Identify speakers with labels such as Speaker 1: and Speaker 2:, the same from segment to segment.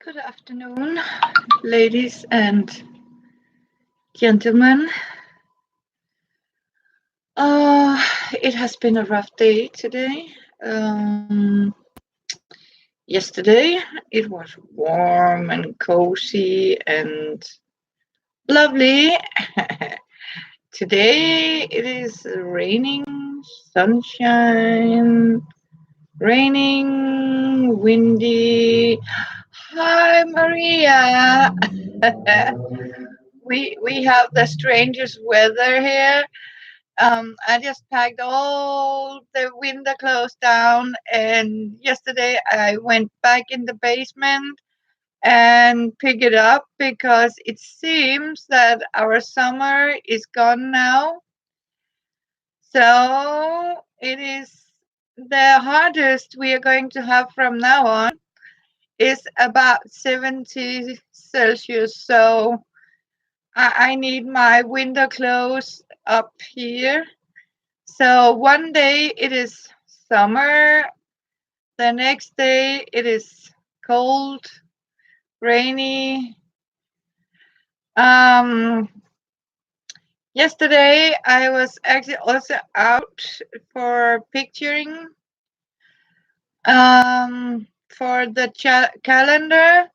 Speaker 1: Good afternoon, ladies and gentlemen. Uh, it has been a rough day today. Yesterday it was warm and cozy and lovely. Today it is raining, sunshine, raining, windy. Hi, Maria. we have the strangest weather here. I just packed all the window closed down, and yesterday I went back in the basement and pick it up because it seems that our summer is gone now. So it is the hardest we are going to have from now on is about 70 Celsius. So I need my window closed up here. So one day it is summer, the next day it is cold, rainy. Um, Yesterday I was actually also out for picturing for the calendar.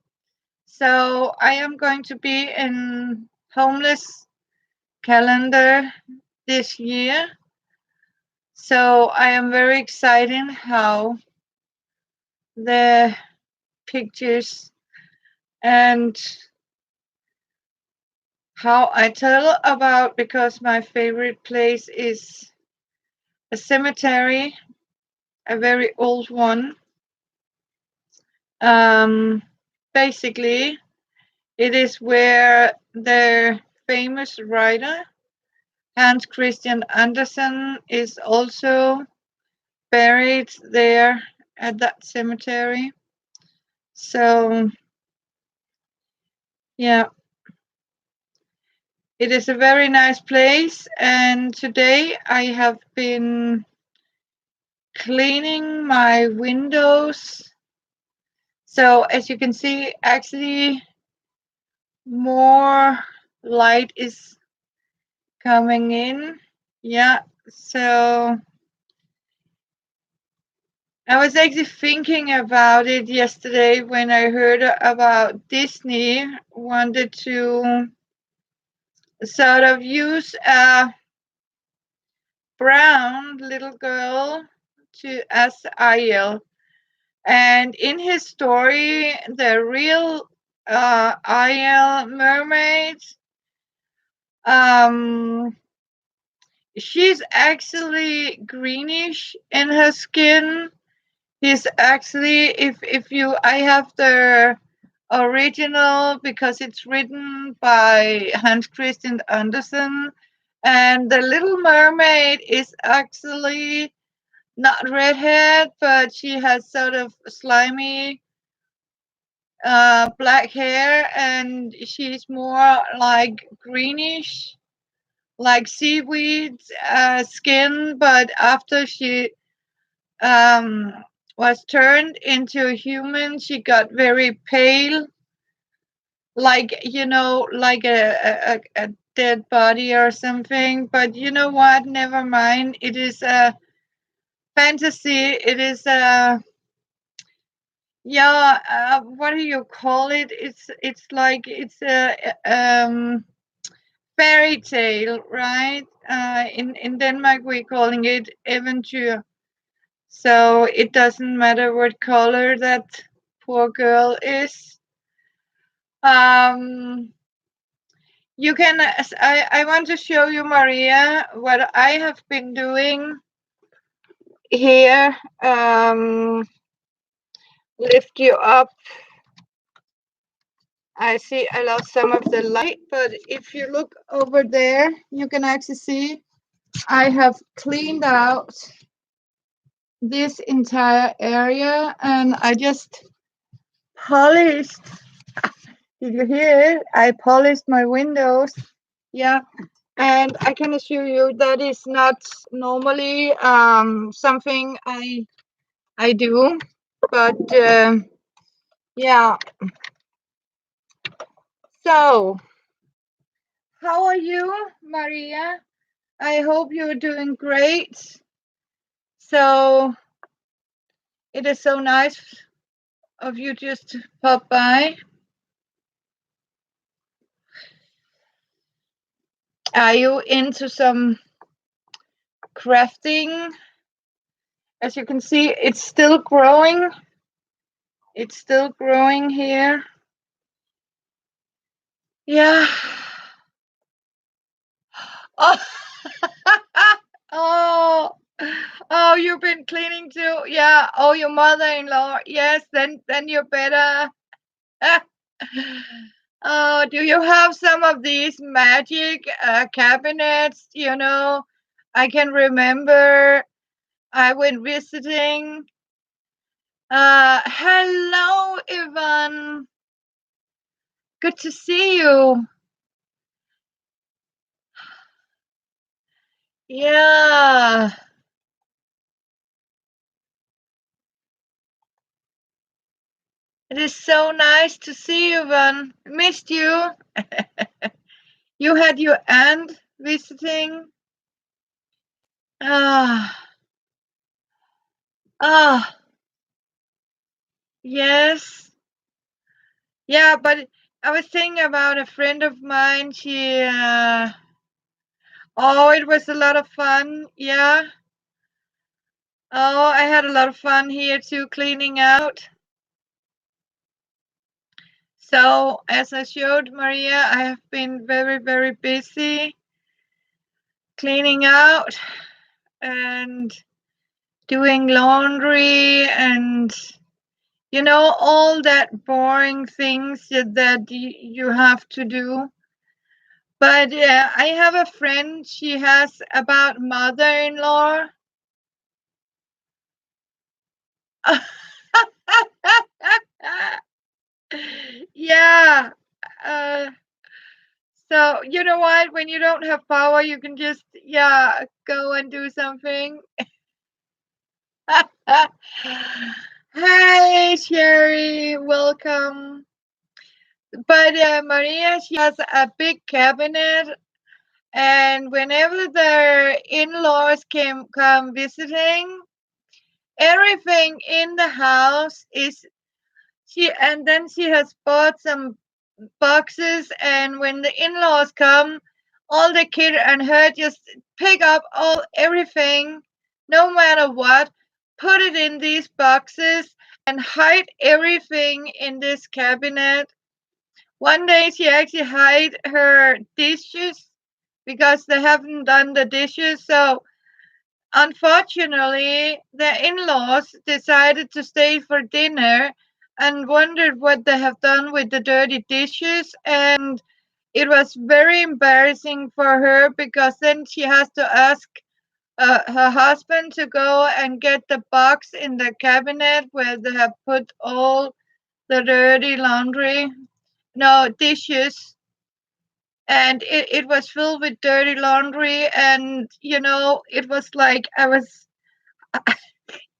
Speaker 1: So I am going to be in homeless calendar this year. So I am very excited how the pictures and how I tell about because my favorite place is a cemetery, a very old one. Um, Basically, it is where the famous writer Hans Christian Andersen is also buried there at that cemetery. So, yeah, it is a very nice place. And today I have been cleaning my windows. So, as you can see, actually, more light is coming in. Yeah, so I was actually thinking about it yesterday when I heard about Disney wanted to sort of use a brown little girl to as Ariel. And in his story, the real Ariel mermaid, um, she's actually greenish in her skin. He's actually, if you, I have the original because it's written by Hans Christian Andersen, and the Little Mermaid is actually not redhead, but she has sort of slimy black hair, and she's more like greenish, like seaweed skin. But after she um, was turned into a human, she got very pale, like like a dead body or something. But you know what? Never mind. It is a fantasy. It is a yeah. What do you call it? It's like it's a fairy tale, right? In Denmark we're calling it eventyr. So it doesn't matter what color that poor girl is. Um, you can. I want to show you, Maria, what I have been doing here. Lift you up. I see I lost some of the light, but if you look over there, you can actually see I have cleaned out this entire area and I just polished. Did you hear it? I polished my windows. Yeah. And I can assure you that is not normally something I do. But yeah, So, how are you, Maria? I hope you're doing great. So, it is so nice of you just to pop by. Are you into some crafting? As you can see, it's still growing. It's still growing here. Yeah. Oh, oh, oh, you've been cleaning too. Yeah. Oh, your mother-in-law. Yes. Then you're better. Oh, do you have some of these magic cabinets? I can remember I went visiting. Hello, Ivan. Good to see you. Yeah, it is so nice to see you, Ivan. Missed you. You had your aunt visiting. Ah, ah, yes. Yeah, but I was thinking about a friend of mine. Oh, it was a lot of fun. Yeah. Oh, I had a lot of fun here too, cleaning out. So, as I showed Maria, I have been very, very busy cleaning out and doing laundry and, all that boring things that you have to do. But yeah, I have a friend, she has about mother-in-law. Yeah. Uh, so you know what? When you don't have power, you can just go and do something. Hi, Sherry. Welcome. But Maria, she has a big cabinet, and whenever the in-laws come visiting, everything in the house is and then she has bought some boxes, and when the in-laws come, all the kid and her just pick up everything, no matter what, put it in these boxes and hide everything in this cabinet. One day she actually hid her dishes because they haven't done the dishes. So unfortunately, the in-laws decided to stay for dinner and wondered what they have done with the dirty dishes, and it was very embarrassing for her because then she has to ask her husband to go and get the box in the cabinet where they have put all the dirty laundry, no dishes, and it was filled with dirty laundry. And it was like I was,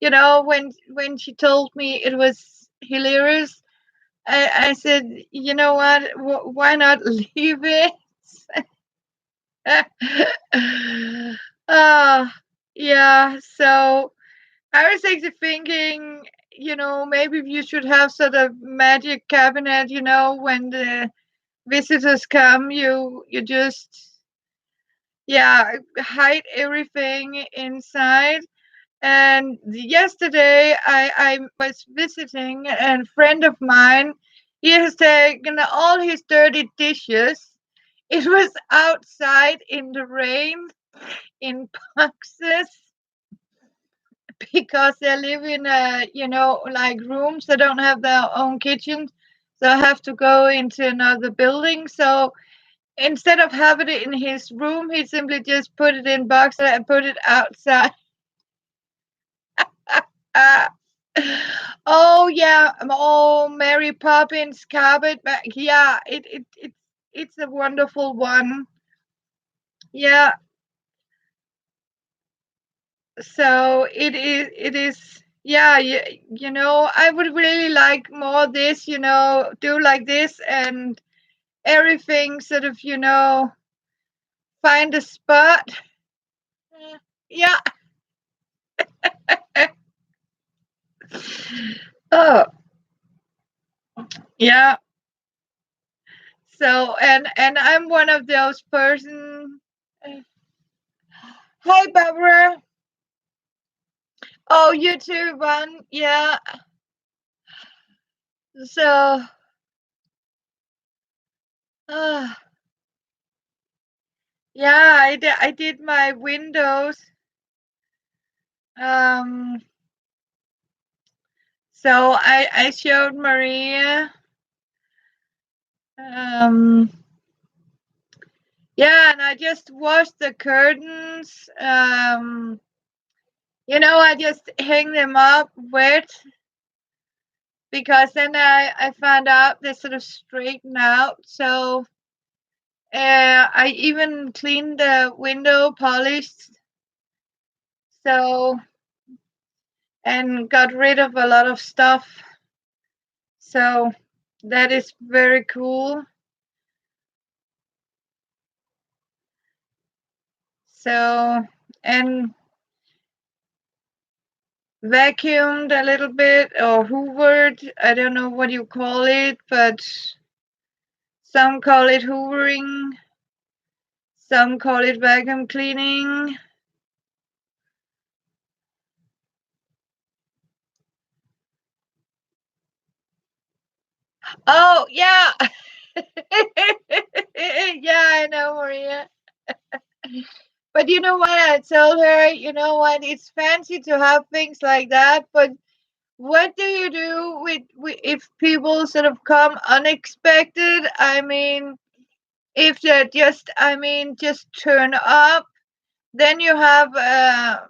Speaker 1: when she told me, it was hilarious. I said, you know what, why not leave it? uh, yeah, so I was actually thinking, maybe you should have sort of magic cabinet, when the visitors come, you just, hide everything inside. And yesterday I was visiting a friend of mine. He has taken all his dirty dishes. It was outside in the rain in boxes because they live in like rooms. They don't have their own kitchen. So I have to go into another building. So instead of having it in his room, he simply just put it in boxes and put it outside. Uh, oh yeah, oh Mary Poppins carpet bag. Yeah, it's a wonderful one. Yeah, so it is. Yeah, I would really like more of this. Do like this, and everything sort of, find a spot. Yeah. Oh, yeah. So, and I'm one of those person. Hi, Barbara. Oh, you too, Van. Yeah. So, uh, yeah, I did my windows. Um, so I showed Maria. Um, yeah, and I just washed the curtains. I just hang them up wet because then I found out they sort of straighten out. So I even cleaned the window, polished, so and got rid of a lot of stuff. So that is very cool. So and vacuumed a little bit or hoovered. I don't know what you call it, but some call it hoovering, some call it vacuum cleaning. Oh, yeah. Yeah, I know, Maria. But you know what? I told her, you know what? It's fancy to have things like that, but what do you do with if people sort of come unexpected? I mean, if they're just turn up, then you have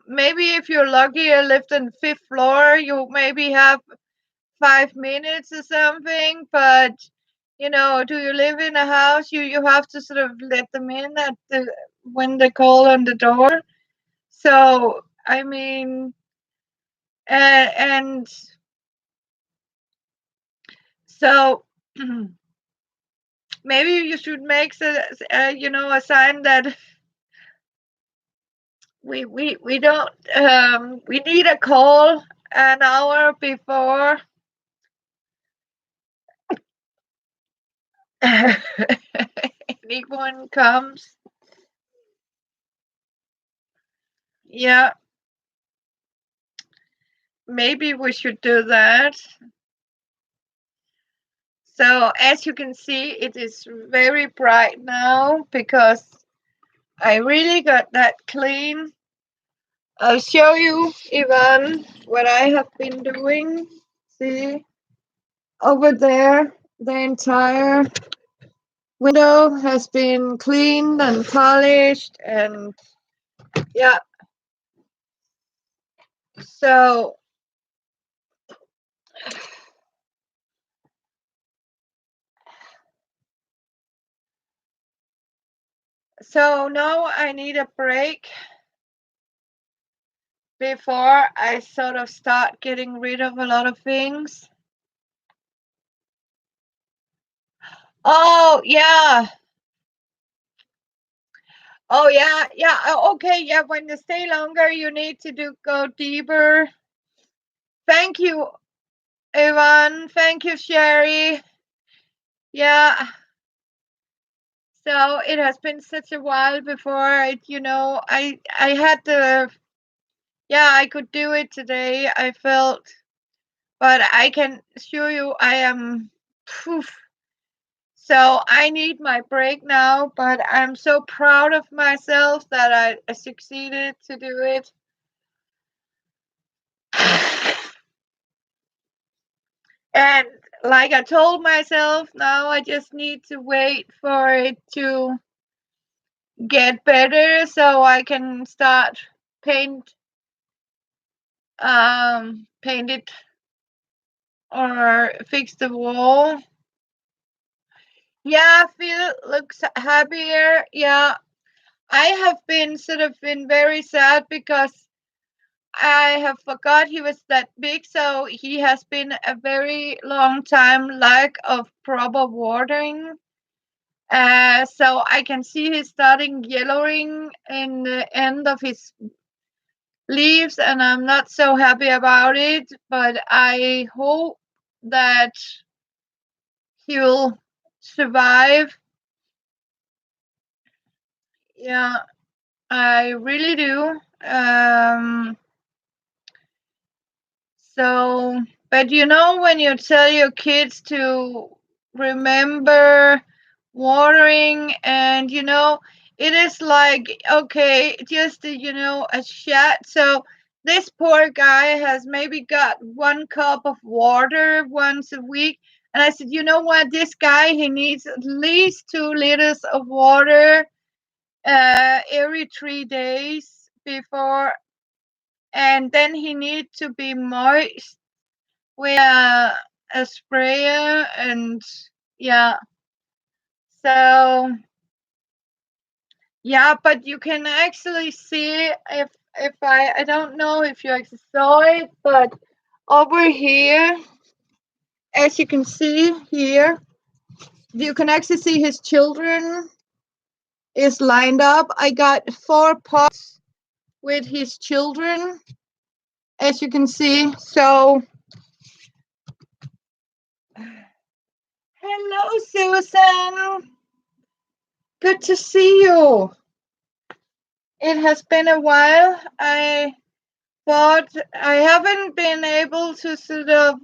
Speaker 1: maybe if you're lucky, you live on fifth floor, you maybe have 5 minutes or something. But do you live in a house? You have to sort of let them in when they call on the door. So I mean, and so maybe you should make a sign that we don't we need a call an hour before anyone comes. Yeah, maybe we should do that. So as you can see, it is very bright now because I really got that clean. I'll show you, Ivan, what I have been doing. See, over there, the entire window has been cleaned and polished, and yeah. So now I need a break before I sort of start getting rid of a lot of things. Oh yeah. Oh yeah, yeah. Okay, yeah. When you stay longer, you need to go deeper. Thank you, Ivan. Thank you, Sherry. Yeah. So it has been such a while before I had the yeah, I could do it today. I felt, but I can assure you I am poof. So I need my break now, but I'm so proud of myself that I succeeded to do it. And like I told myself, now I just need to wait for it to get better so I can start paint paint it or fix the wall. Yeah, Phil looks happier. Yeah, I have been sort of been very sad because I have forgot he was that big. So he has been a very long time lack of proper watering. So I can see he's starting yellowing in the end of his leaves, and I'm not so happy about it. But I hope that he'll survive. Yeah, I really do. So, but you know, when you tell your kids to remember watering, and it is like, okay, just a shot. So this poor guy has maybe got 1 cup of water once a week. And I said, you know what, this guy, he needs at least 2 liters of water every 3 days before, and then he needs to be moist with a sprayer. And yeah, so yeah, but you can actually see, if I don't know if you actually saw it, but over here, as you can see here, you can actually see his children is lined up. I got 4 pots with his children, as you can see. So hello, Susan. Good to see you. It has been a while. But I haven't been able to sort of.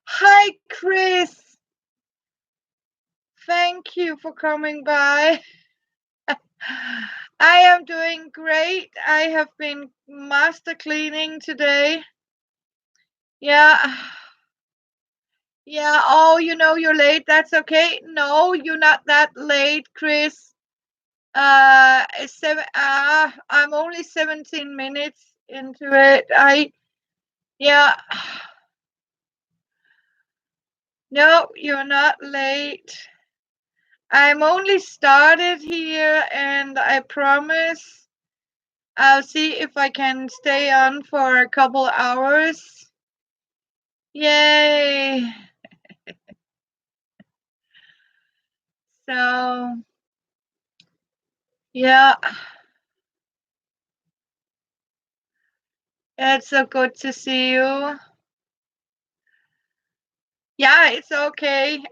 Speaker 1: Hi, Chris. Thank you for coming by. I am doing great. I have been master cleaning today. Yeah. Yeah. Oh, you're late. That's okay. No, you're not that late, Chris. I'm only 17 minutes into it. Yeah. No, you're not late. I'm only started here, and I promise I'll see if I can stay on for a couple hours. Yay! So, yeah, it's so good to see you. Yeah, it's okay.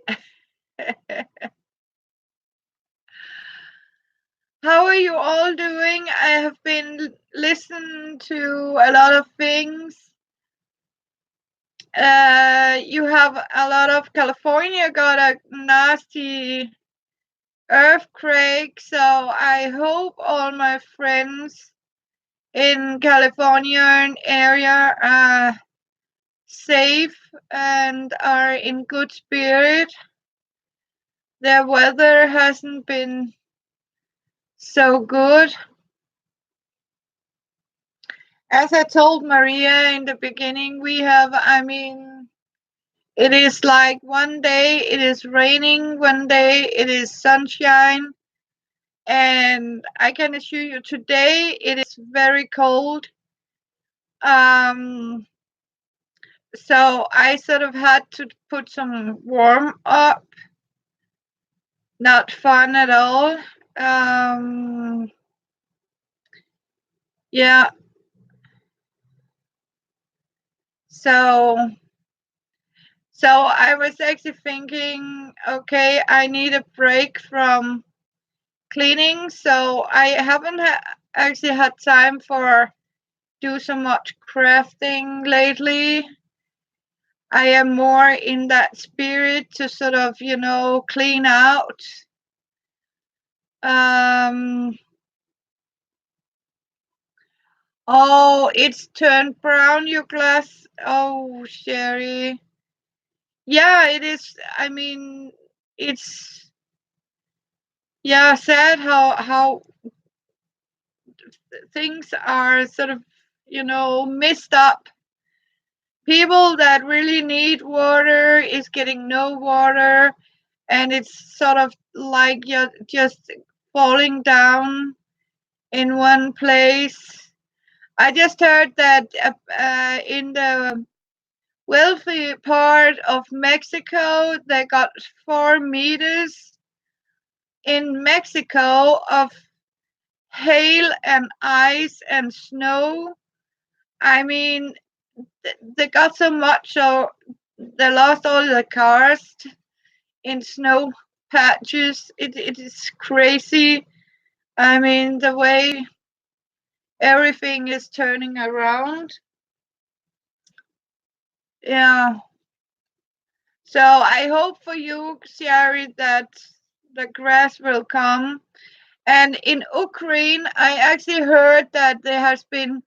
Speaker 1: How are you all doing? I have been listening to a lot of things. You have a lot of California got a nasty earthquake, so I hope all my friends in California area are safe and are in good spirit. The weather hasn't been so good. As I told Maria in the beginning, it is like one day it is raining, one day it is sunshine. And I can assure you today it is very cold. So I sort of had to put some warm up. Not fun at all. Yeah. So I was actually thinking, okay, I need a break from cleaning. So I haven't actually had time for do so much crafting lately. I am more in that spirit to sort of, clean out. Oh, it's turned brown, your glass. Oh, Sherry. Yeah, it is. It's, yeah, sad how things are sort of, messed up. People that really need water is getting no water, and it's sort of like you're just falling down in one place. I just heard that in the wealthy part of Mexico, they got 4 meters in Mexico of hail and ice and snow. I mean, they got so much, so they lost all the cars in snow patches. It is crazy. I mean, the way everything is turning around. Yeah. So I hope for you, Sherry, that the grass will come. And in Ukraine, I actually heard that there has been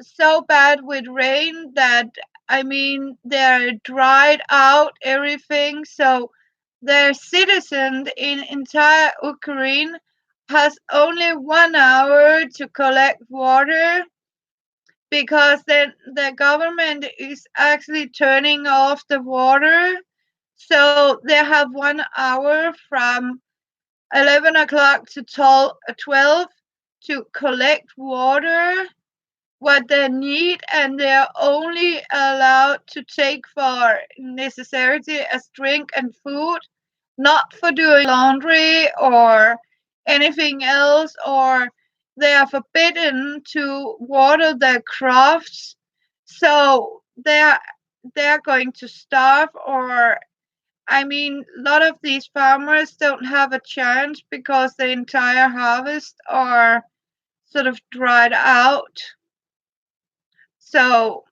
Speaker 1: so bad with rain that, I mean, they're dried out everything. So their citizen in entire Ukraine has only 1 hour to collect water because then the government is actually turning off the water. So they have 1 hour from 11 o'clock to 12 to collect water what they need, and they're only allowed to take for necessity as drink and food, not for doing laundry or anything else, or they are forbidden to water their crops. So they're going to starve, or I mean, a lot of these farmers don't have a chance because the entire harvest are sort of dried out. So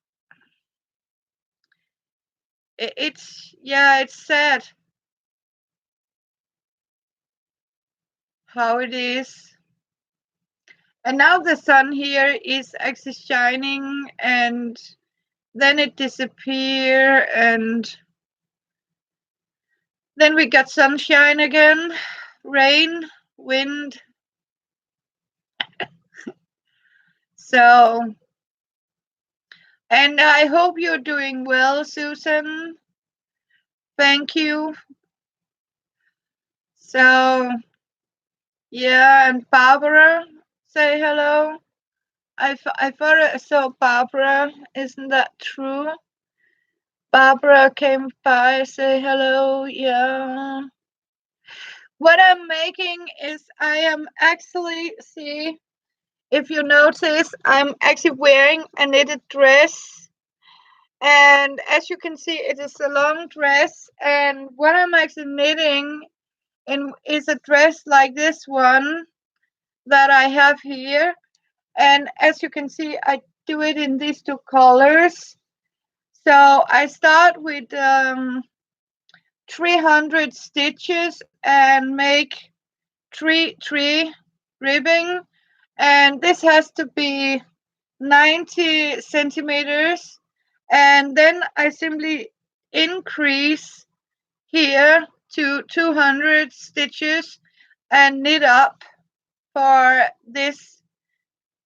Speaker 1: it's sad how it is. And now the sun here is actually shining, and then it disappear, and then we got sunshine again, rain, wind. So, and I hope you're doing well, Susan. Thank you. So, yeah, and Barbara, say hello. I thought I saw Barbara. Isn't that true? Barbara came by, say hello. Yeah. What I'm making is I am actually, see, if you notice, I'm actually wearing a knitted dress. And as you can see, it is a long dress. And what I'm actually knitting in is a dress like this one that I have here. And as you can see, I do it in these two colors. So I start with 300 stitches and make three ribbing, and this has to be 90 centimeters, and then I simply increase here to 200 stitches and knit up for this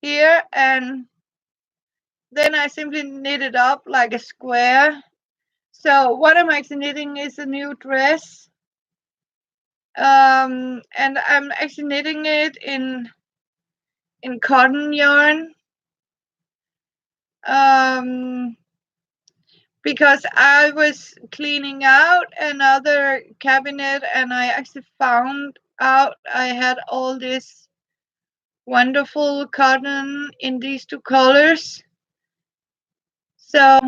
Speaker 1: here, and then I simply knit it up like a square. So what I'm actually knitting is a new dress, and I'm actually knitting it in cotton yarn, um, because I was cleaning out another cabinet and I actually found out I had all this wonderful cotton in these two colors. So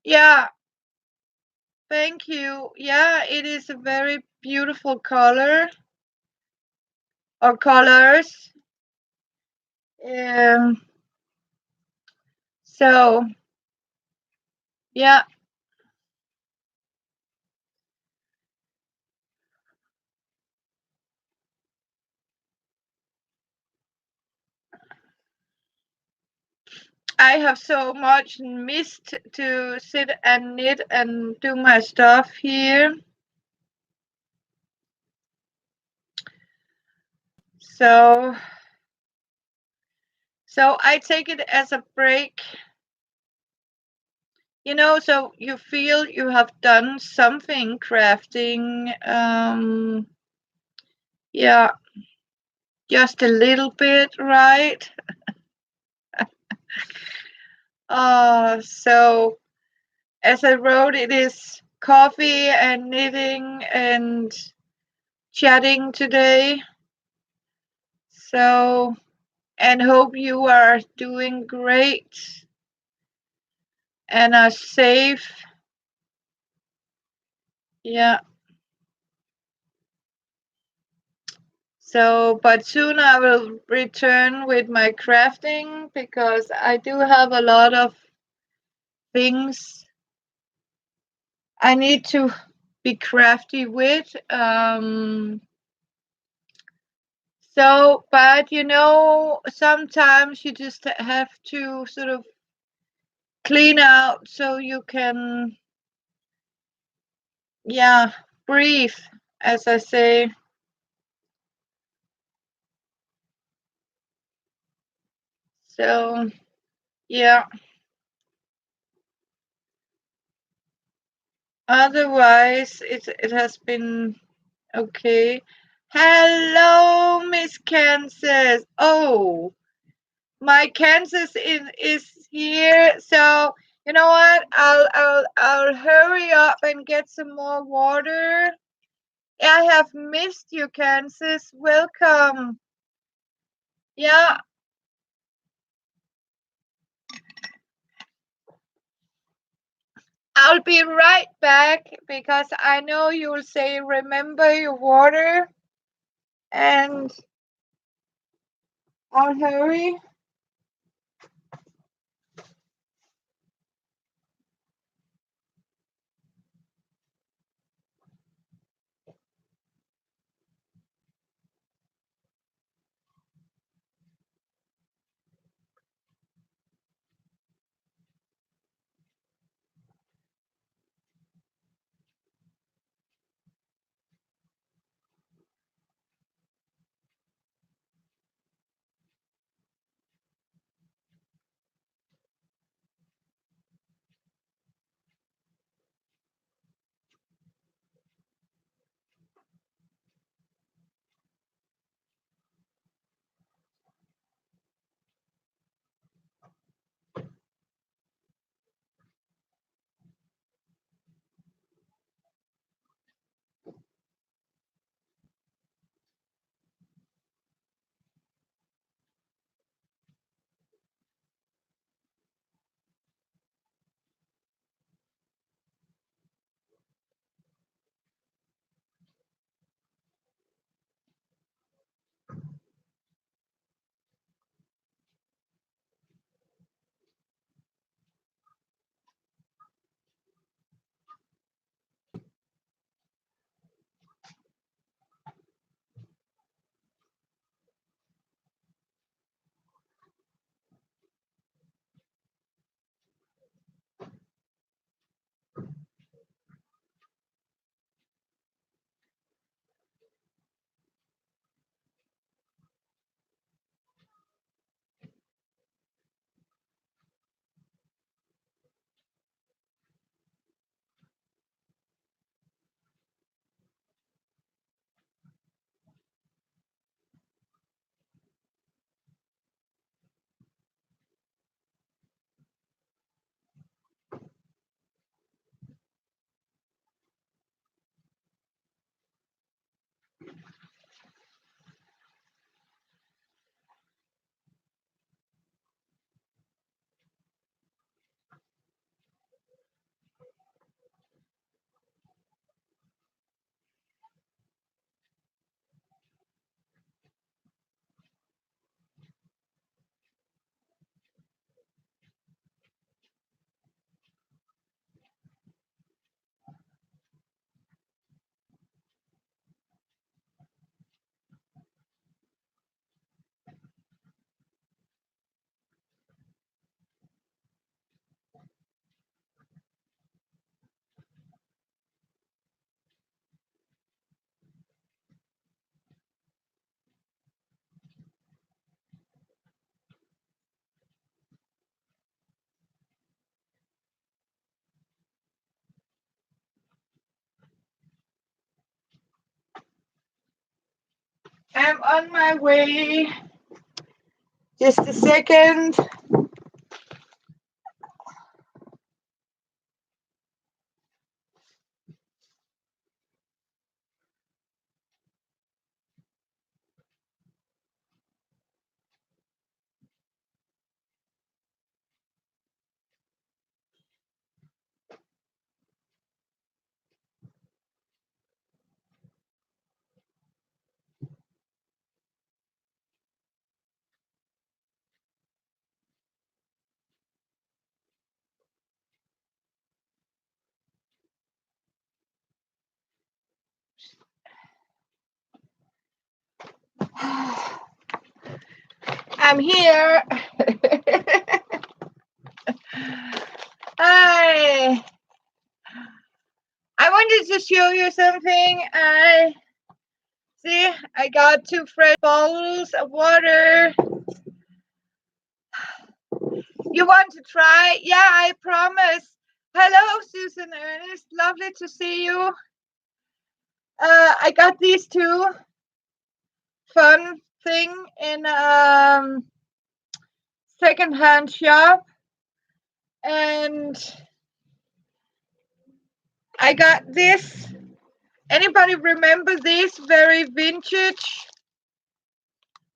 Speaker 1: yeah, thank you. Yeah, it is a very beautiful color or colors. Um, so yeah, I have so much missed to sit and knit and do my stuff here. So I take it as a break, so you feel you have done something crafting. Yeah, just a little bit, right? So as I wrote, it is coffee and knitting and chatting today. So, and hope you are doing great and are safe. Yeah. So, but soon I will return with my crafting because I do have a lot of things I need to be crafty with. So, but sometimes you just have to sort of clean out so you can, yeah, breathe, as I say. So, yeah. Otherwise, it has been okay. Hello, Miss Kansas. Oh, my Kansas is here. So you know what? I'll hurry up and get some more water. I have missed you, Kansas. Welcome. Yeah, I'll be right back because I know you'll say remember your water and I'll hurry. I'm on my way. Just a second. I'm here. I I wanted to show you something. I see I got 2 fresh bottles of water. You want to try? Yeah, I promise. Hello, Susan Ernest. Lovely to see you. I got these 2 fun thing in secondhand shop, and I got this. Anybody remember these very vintage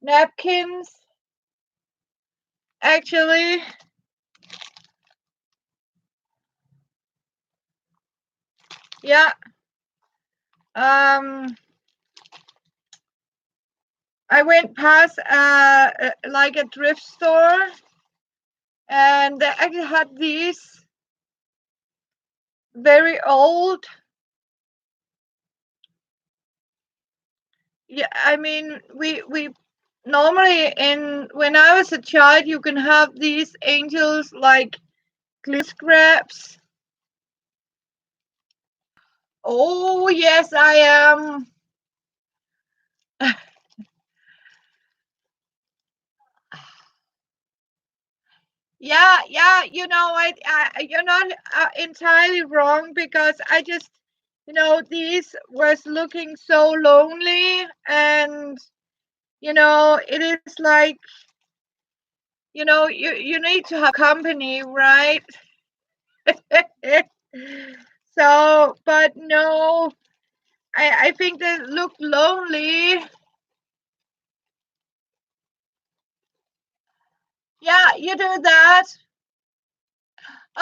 Speaker 1: napkins? Actually, yeah. I went past like a thrift store, and they actually had these very old. Yeah, I mean, we normally in when I was a child, you can have these angels like glue scraps. Oh yes, I am. Yeah, yeah. You're not entirely wrong, because I just, these was looking so lonely, and it is like, you need to have company, right? So, but no, I think they look lonely. Yeah, you do that.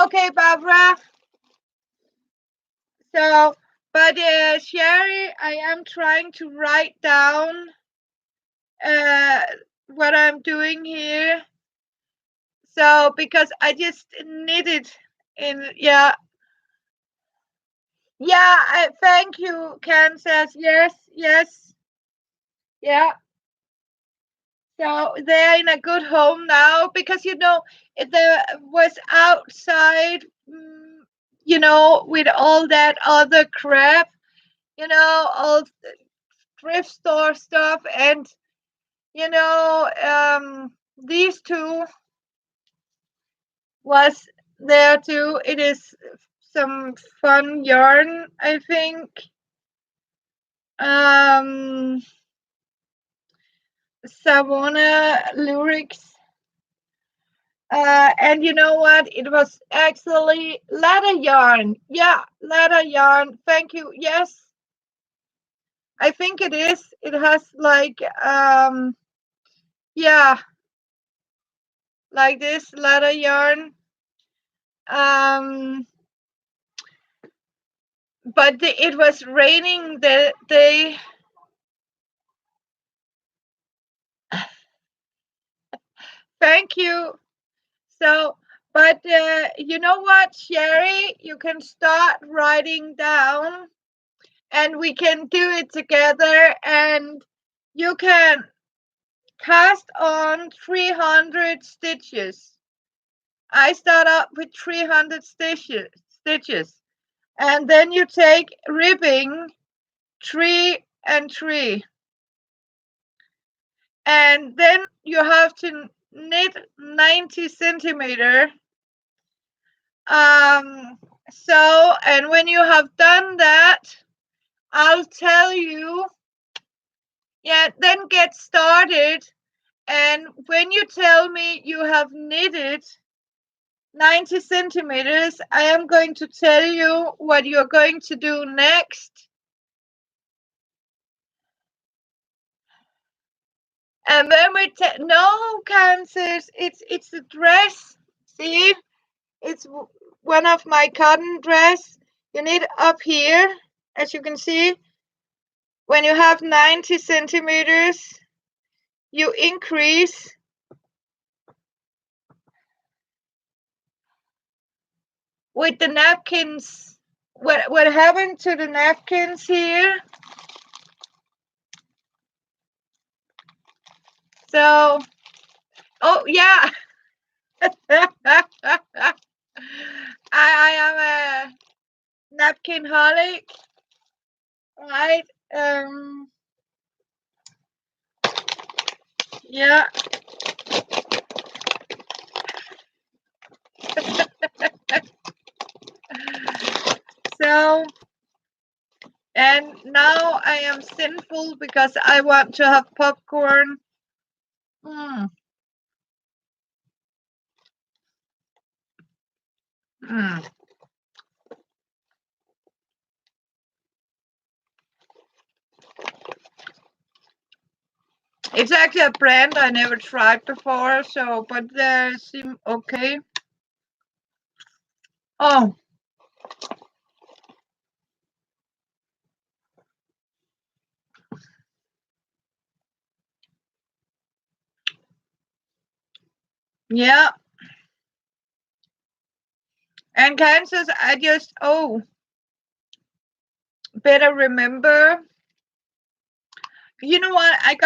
Speaker 1: Okay, Barbara. So, but Sherry, I am trying to write down uh, what I'm doing here. So, because I just need it in, yeah. Yeah, thank you, Ken says, yes, yes, yeah. So they're in a good home now, because there was outside, with all that other crap, all thrift store stuff, and these 2 was there too. It is some fun yarn, I think. Savona lyrics. And you know what? It was actually leather yarn. Yeah, leather yarn. Thank you. Yes, I think it is. It has like, yeah, like this leather yarn. But it was raining the day. Thank you. So, but you know what, Sherry? You can start writing down, and we can do it together, and you can cast on 300 stitches. I start up with 300 stitches, and then you take ribbing 3 and 3, and then you have to knit 90 centimeter. So, and when you have done that, I'll tell you. Yeah, then get started, and when you tell me you have knitted 90 centimeters, I am going to tell you what you're going to do next. And when we no, Kansas, it's a dress. See, it's one of my cotton dress. You need up here, as you can see. When you have 90 centimeters, you increase with the napkins. What happened to the napkins here? So Oh yeah. I am a napkin holic, right? Yeah. So, and now I am sinful because I want to have popcorn. Mm. Mm. It's actually a brand I never tried before, so but they seem okay. Oh, yeah. And Kansas, I just better remember. You know what? I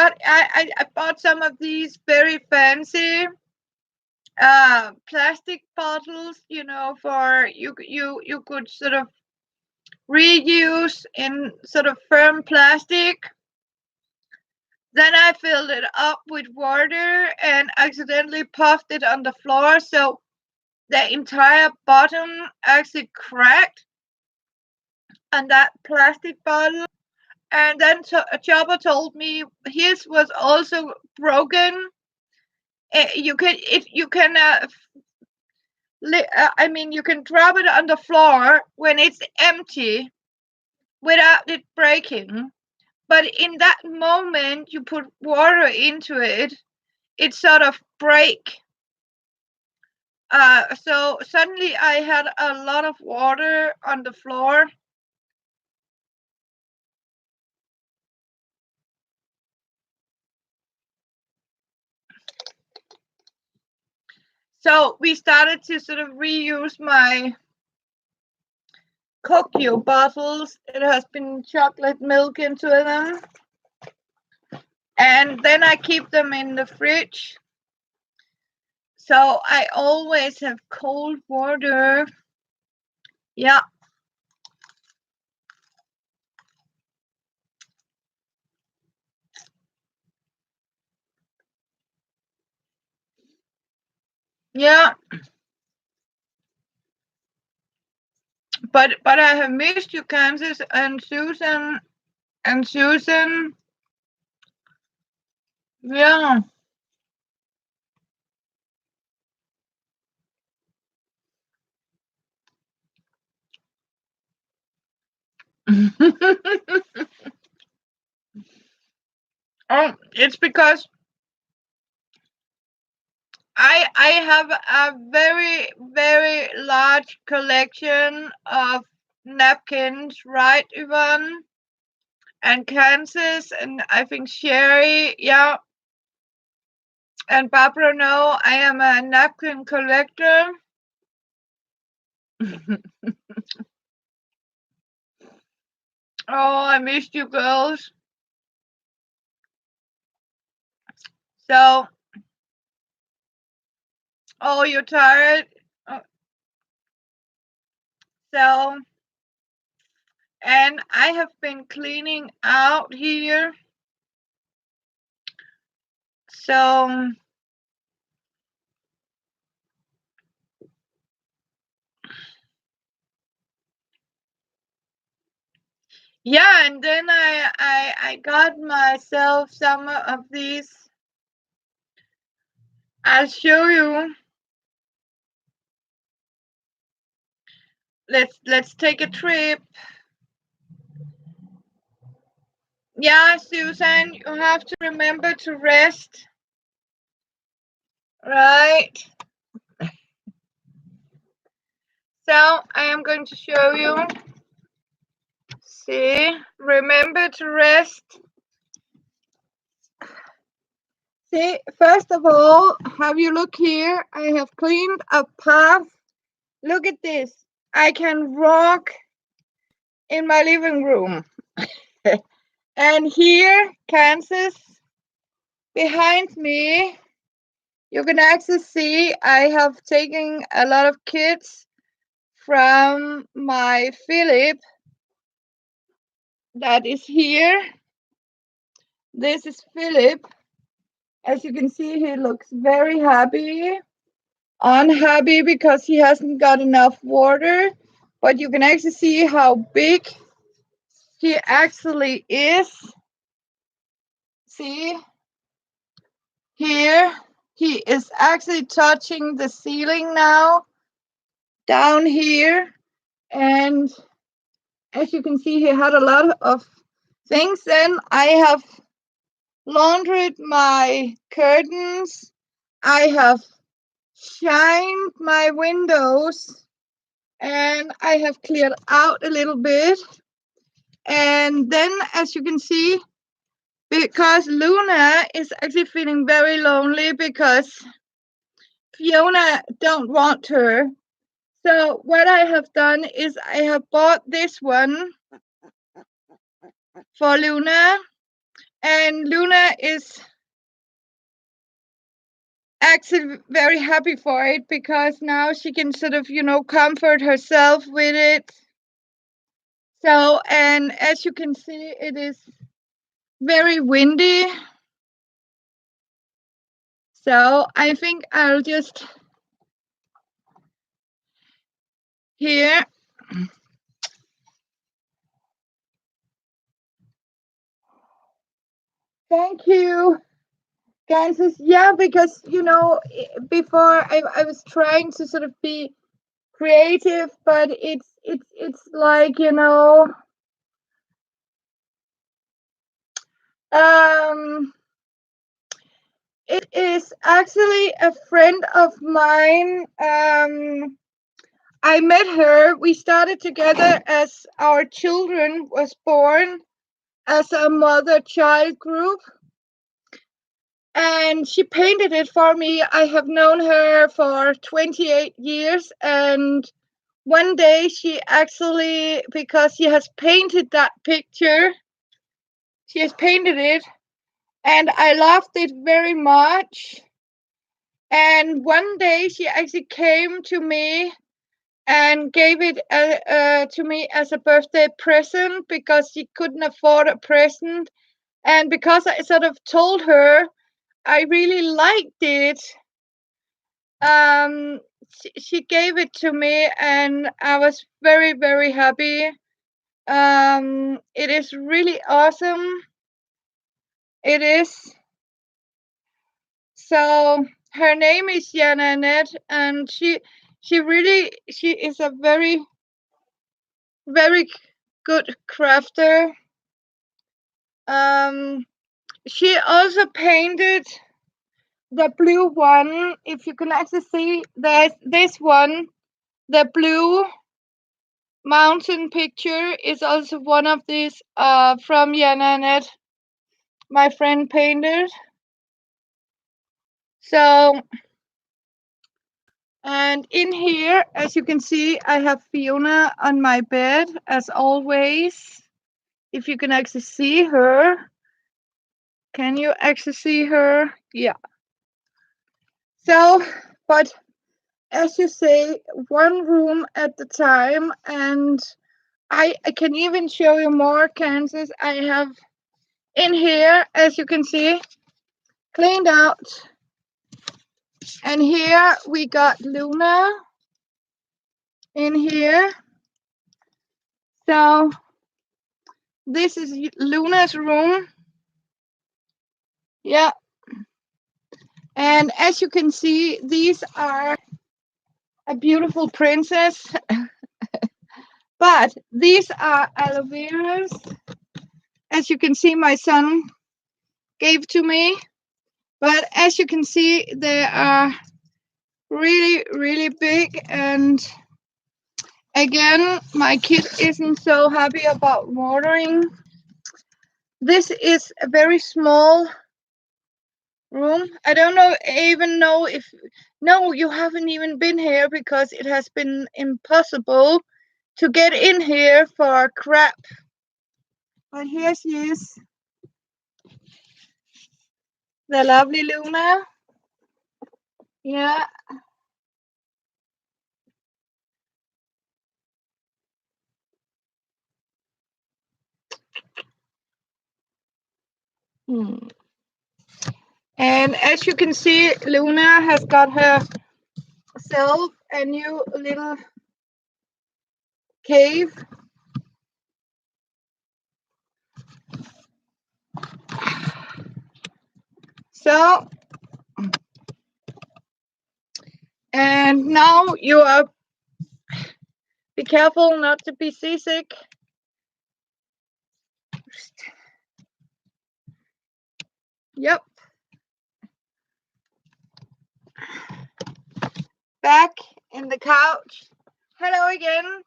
Speaker 1: bought some of these very fancy plastic bottles, you know, for you could sort of reuse in sort of firm plastic. Then I filled it up with water and accidentally puffed it on the floor, so the entire bottom actually cracked on that plastic bottle. And then Chopper told me his was also broken. You can, if you can, I mean, you can drop it on the floor when it's empty without it breaking. But in that moment, you put water into it, it sort of break. So suddenly I had a lot of water on the floor. So we started to sort of reuse my Cocoa bottles. It has been chocolate milk into them. And then I keep them in the fridge. So I always have cold water. Yeah. Yeah. But I have missed you, Kansas and Susan. And Susan. Yeah. Oh, it's because I have a very large collection of napkins, right, Yvonne? And Kansas, and I think Sherry, yeah, and Barbara know I am a napkin collector. Oh, I missed you girls. So, oh, you're tired? Oh, so, and I have been cleaning out here. So, yeah, and then I got myself some of these. I'll show you. Let's take a trip. Yeah, Susan, you have to remember to rest. Right. So I am going to show you. See, remember to rest. See, first of all, have you look here? I have cleaned a path. Look at this. I can walk in my living room. And here, Kansas, behind me, You can actually see I have taken a lot of kids from my Philip that is here. This is Philip. As you can see, he looks very happy, unhappy because he hasn't got enough water. But you can actually see how big he actually is. See here, he is actually touching the ceiling now down here. And as you can see, he had a lot of things. Then I have laundered my curtains. I have shined my windows, and I have cleared out a little bit. And then, as you can see, because Luna is actually feeling very lonely because Fiona don't want her. So what I have done is I have bought this one for Luna, and Luna is actually very happy for it because now she can sort of, comfort herself with it. So, and as you can see, it is very windy. So I think I'll just here. Thank you, Kansas. Yeah, because before I was trying to sort of be creative, but it's like um it is actually a friend of mine. I met her. We started together as our children was born as a mother-child group, and she painted it for me. I have known her for 28 years, and one day she actually, because she has painted that picture, she has painted it, and I loved it very much. And one day she actually came to me and gave it to me as a birthday present because she couldn't afford a present. And because I sort of told her I really liked it, um, she gave it to me, and I was very, very happy. It is really awesome. It is. So her name is Janette, and she is a very, very good crafter. Um, she also painted the blue one. If you can actually see, there's this one, the blue mountain picture is also one of these from Janette, my friend painted. So, and in here, as you can see, I have Fiona on my bed as always. If you can actually see her. Can you actually see her? Yeah. So, but as you say, one room at the time, and I can even show you more, Kansas. I have in here, as you can see, cleaned out. And here we got Luna in here. So this is Luna's room. Yeah. And as you can see, these are a beautiful princess. But these are aloe veras. As you can see, my son gave to me. But as you can see, they are really, really big. And again, my kid isn't so happy about watering. This is a very small room. I don't even know if, no, you haven't even been here because it has been impossible to get in here for crap. But here she is, the lovely Luna. Yeah. Hmm. And as you can see, Luna has got herself a new little cave. So, and now you are, be careful not to be seasick. Yep. Back in the couch. Hello again.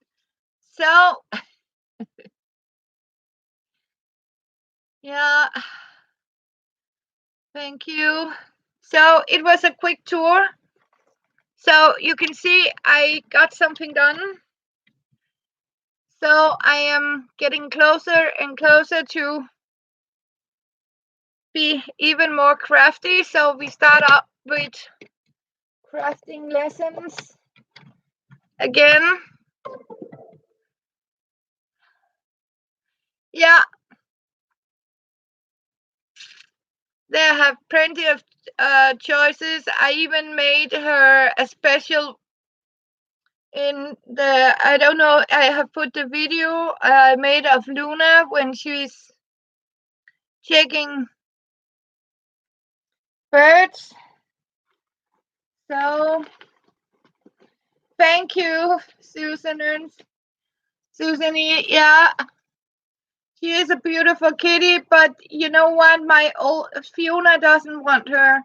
Speaker 1: So, yeah, thank you. So, it was a quick tour. So, you can see I got something done. So, I am getting closer and closer to be even more crafty. So, we start up with crafting lessons again. Yeah, they have plenty of choices. I even made her a special in the, I don't know, I have put the video I made of Luna when she's checking birds. So thank you, Susan and Susanie. Yeah, she is a beautiful kitty, but you know what? My old Fiona doesn't want her,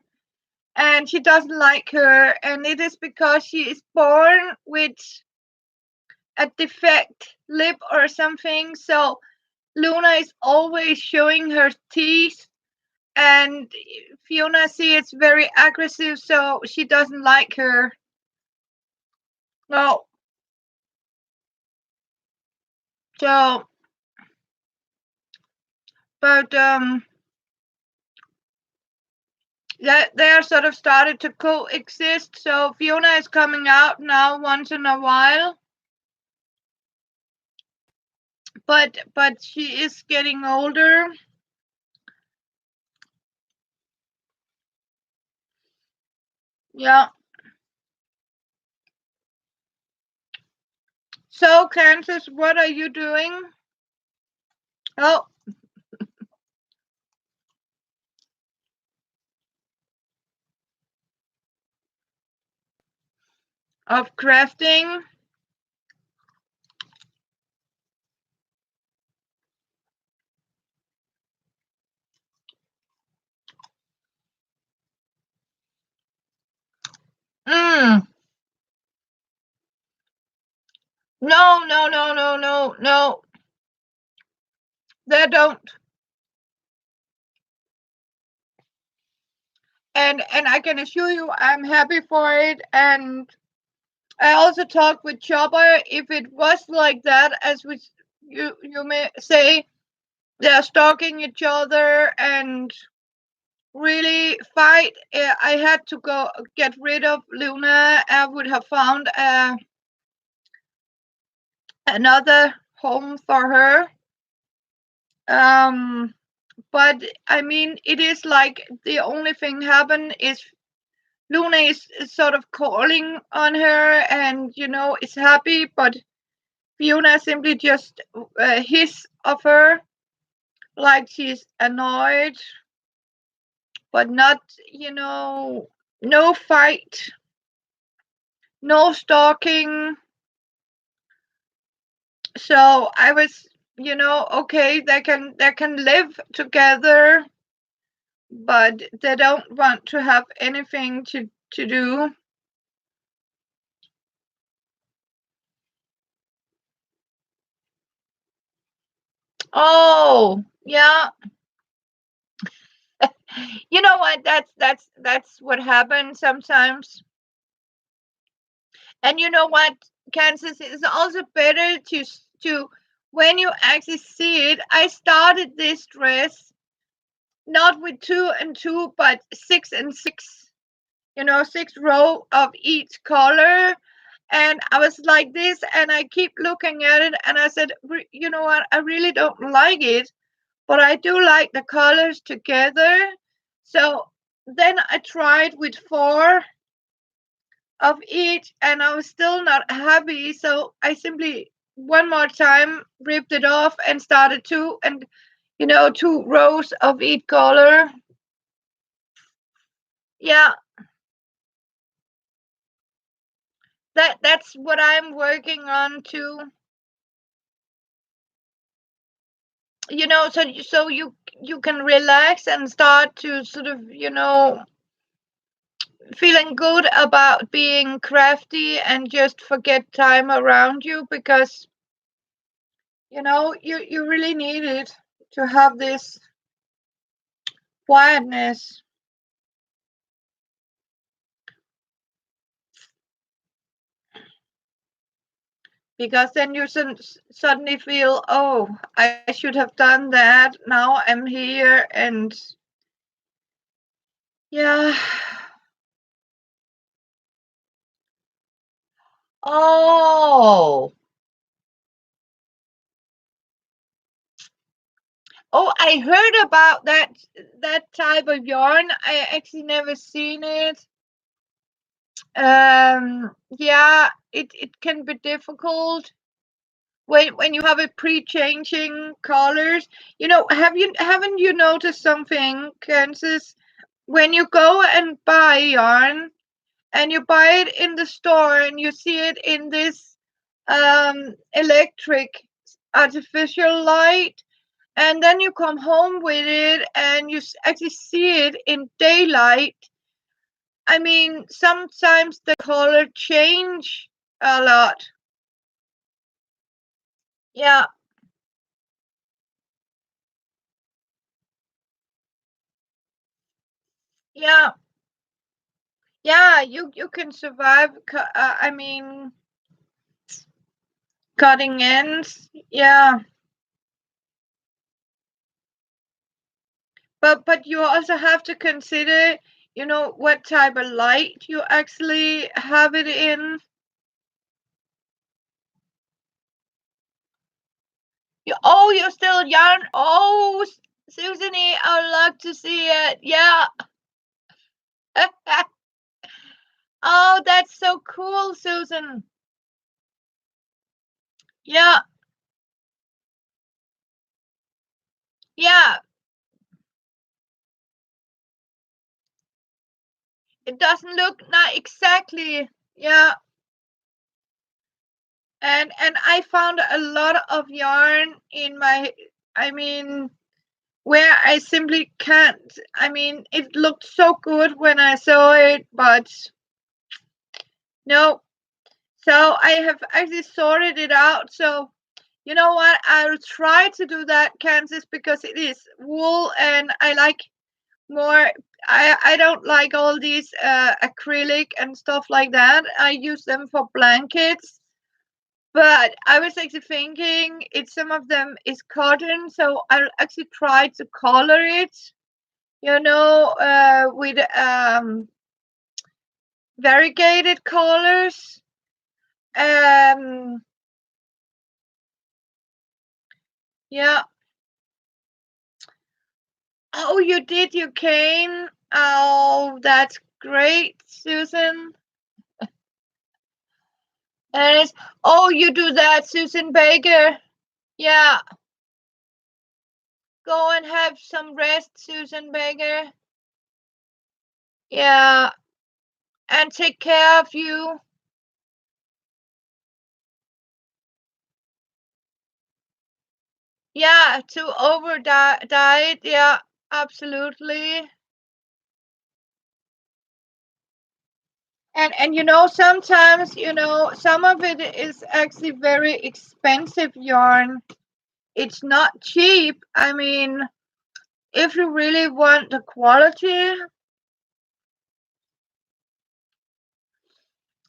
Speaker 1: and she doesn't like her, and it is because she is born with a defect lip or something. So Luna is always showing her teeth, and Fiona sees it's very aggressive, so she doesn't like her. No. So, but that they're sort of started to coexist. So Fiona is coming out now once in a while, but she is getting older. Yeah. So Kansas, what are you doing? Oh, of crafting. Mm. No, no, no, no, no, no. They don't. And I can assure you, I'm happy for it. And I also talked with Chopper. If it was like that, as we you may say, they're stalking each other and really fight. I had to go get rid of Luna. I would have found another home for her. But I mean, it is like the only thing happen is Luna is sort of calling on her, and is happy, but Fiona simply just hiss of her like she's annoyed, but not, no fight, no stalking. So I was, okay, they can live together, but they don't want to have anything to do. Oh, yeah. You know what? That's what happens sometimes. And you know what? Kansas is also better to when you actually see it. I started this dress not with 2 and 2, but 6 and 6 six row of each color. And I was like this, and I keep looking at it, and I said, you know what, I really don't like it, but I do like the colors together. So then I tried with four of each, and I was still not happy. So I simply one more time ripped it off and started two, and two rows of each color. Yeah, that's what I'm working on too. So you can relax and start to sort of feeling good about being crafty and just forget time around you, because you really need it to have this quietness, because then you suddenly feel, oh, I should have done that, now I'm here. And yeah. Oh, oh, I heard about that type of yarn. I actually never seen it. Yeah, it can be difficult when you have it pre-changing colors. Haven't you noticed something, Kansas? When you go and buy yarn and you buy it in the store and you see it in this electric artificial light, and then you come home with it and you actually see it in daylight. I mean, sometimes the color change a lot. Yeah, yeah, yeah. You can survive. I mean, cutting ends. Yeah, but you also have to consider, what type of light you actually have it in. You're still yarn. Oh, Susanny, I would love to see it. Yeah. Oh, that's so cool, Susan. Yeah, yeah. It doesn't look not exactly. Yeah. And I found a lot of yarn in my, I mean, where I simply can't. I mean, it looked so good when I saw it, but no. So I have actually sorted it out. So you know what? I'll try to do that, Kansas, because it is wool, and I like more. I don't like all these acrylic and stuff like that. I use them for blankets. But I was actually thinking it's some of them is cotton, so I'll actually try to color it, with variegated colors. Um, yeah. Oh, you did, you came. Oh, that's great, Susan. And it's, oh, you do that, Susan Baker. Yeah, go and have some rest, Susan Baker. Yeah, and take care of you. Yeah, to over diet. Yeah, absolutely. And sometimes some of it is actually very expensive yarn. It's not cheap. I mean, if you really want the quality,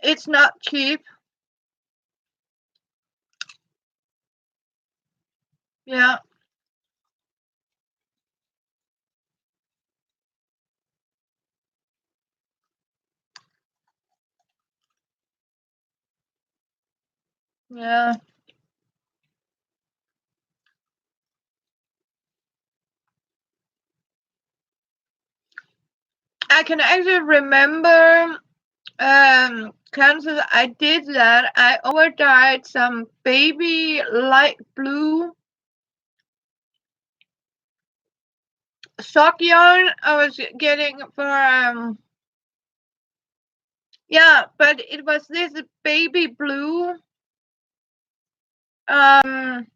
Speaker 1: it's not cheap. Yeah. Yeah. I can actually remember Kansas, I did that. I overdyed some baby light blue sock yarn I was getting for yeah, but it was this baby blue um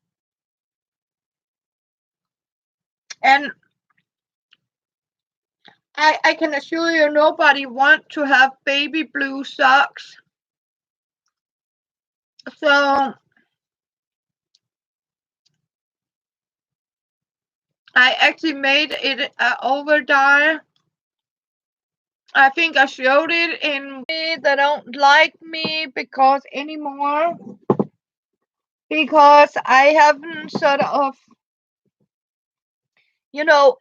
Speaker 1: and I can assure you nobody want to have baby blue socks. So I actually made it over dye. I think I showed it in me that don't like me because anymore because I haven't sort of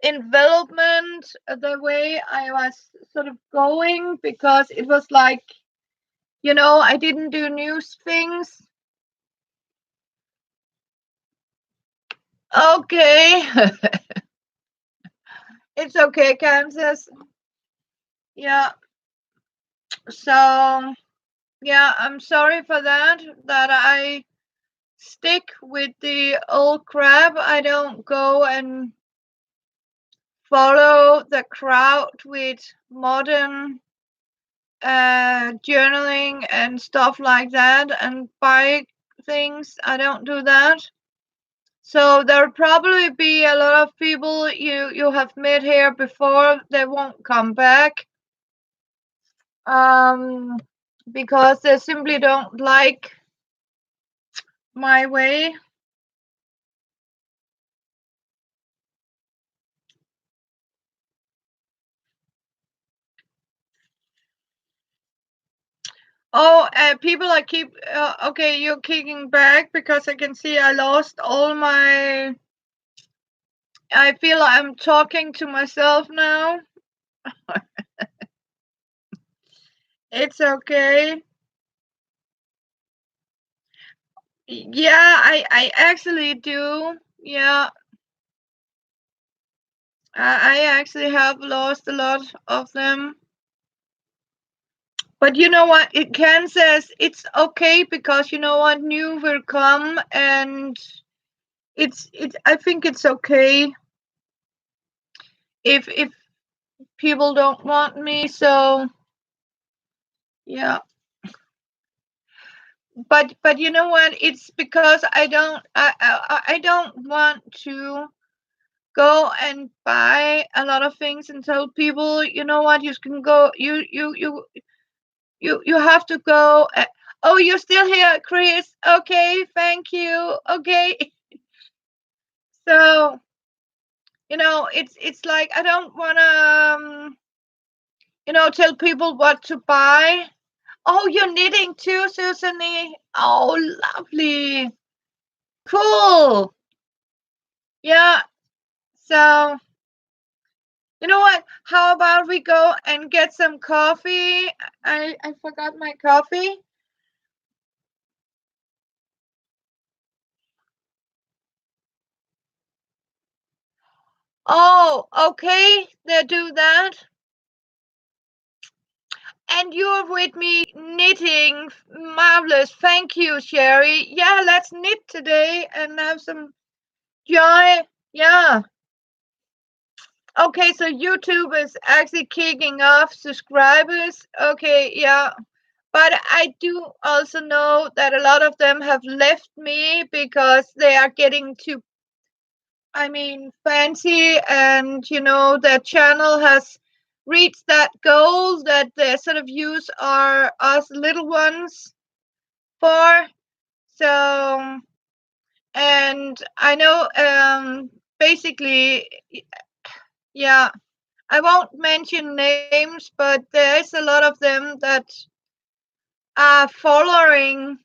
Speaker 1: envelopment the way I was sort of going because it was like I didn't do new things. Okay. It's okay, Kansas. Yeah. So yeah, I'm sorry for that I stick with the old crap. I don't go and follow the crowd with modern journaling and stuff like that and buy things. I don't do that. So there'll probably be a lot of people you have met here before. They won't come back um, because they simply don't like my way. Oh, people I keep. Okay, you're kicking back because I can see I lost all my. I feel I'm talking to myself now. It's okay. Yeah, I actually do. Yeah, I actually have lost a lot of them. But you know what? It can says it's okay because you know what? New will come, and it's. I think it's okay if people don't want me. So yeah. But you know what? It's because I don't want to go and buy a lot of things and tell people, you know what, you can go, you have to go. Oh, you're still here, Chris. Okay, thank you. Okay. So it's like I don't want to tell people what to buy. Oh, you're knitting too, Susanny. Oh, lovely. Cool. Yeah. So you know what? How about we go and get some coffee? I forgot my coffee. Oh, okay. They do that. And you're with me knitting. Marvelous. Thank you, Sherry. Yeah, let's knit today and have some joy. Yeah. Okay, so YouTube is actually kicking off subscribers. Okay, yeah. But I do also know that a lot of them have left me because they are getting too, I mean, fancy, and their channel has reached that goal that they sort of use our us little ones for. So, and I know, basically, yeah, I won't mention names, but there's a lot of them that are following.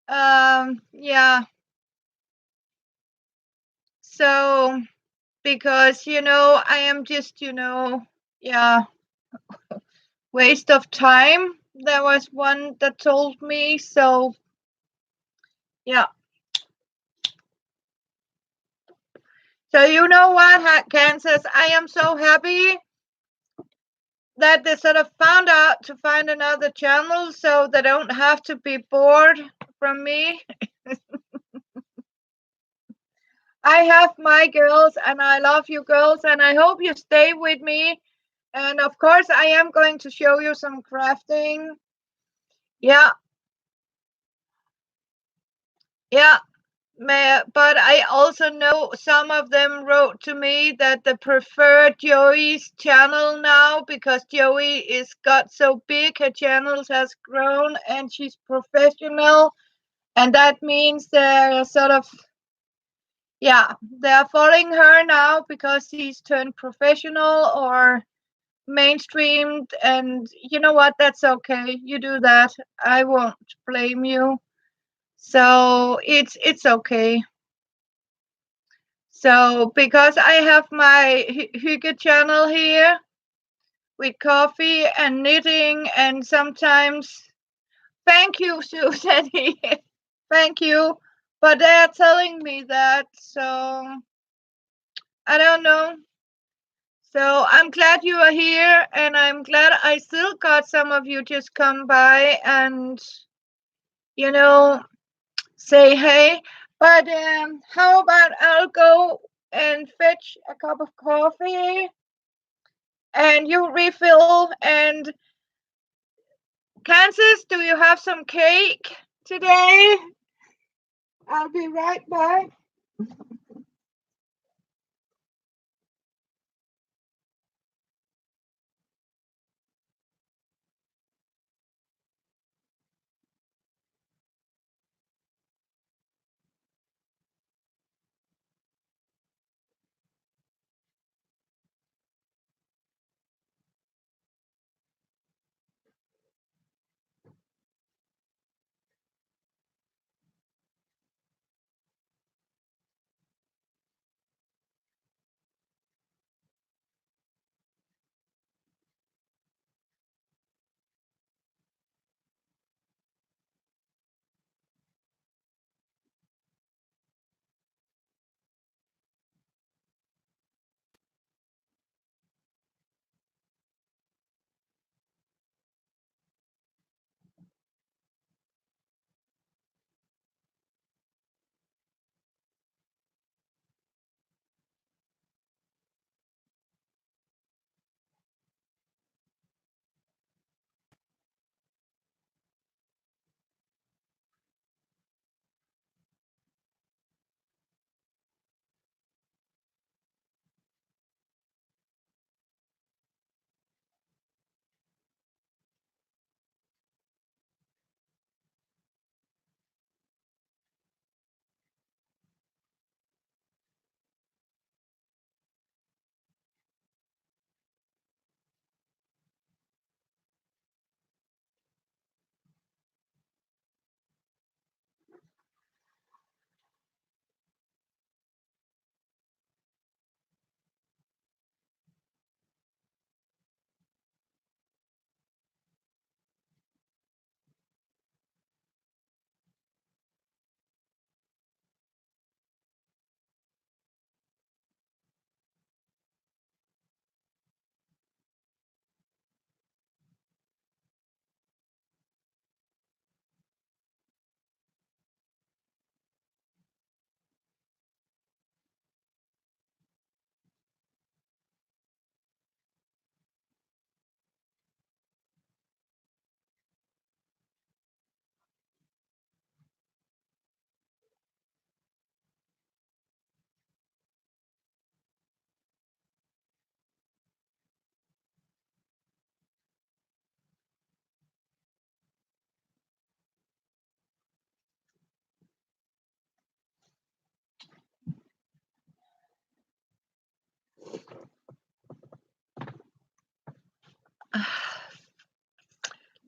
Speaker 1: Yeah. So because I am just yeah, waste of time. There was one that told me so. Yeah. So you know what, Kansas? I am so happy that they sort of found out to find another channel so they don't have to be bored from me. I have my girls and I love you girls and I hope you stay with me. And of course, I am going to show you some crafting. Yeah, yeah. But I also know some of them wrote to me that they prefer Joey's channel now because Joey is got so big, her channel has grown and she's professional. And that means they're sort of, yeah, they're following her now because she's turned professional or mainstreamed. And you know what? That's okay. You do that. I won't blame you. So it's okay. So because I have my Hygge channel here with coffee and knitting and sometimes thank you, Susan. Thank you. But they're telling me that, so I don't know. So I'm glad you are here and I'm glad I still got some of you just come by and you know say hey. But how about I'll go and fetch a cup of coffee and you refill. And Kansas, do you have some cake today? I'll be right back.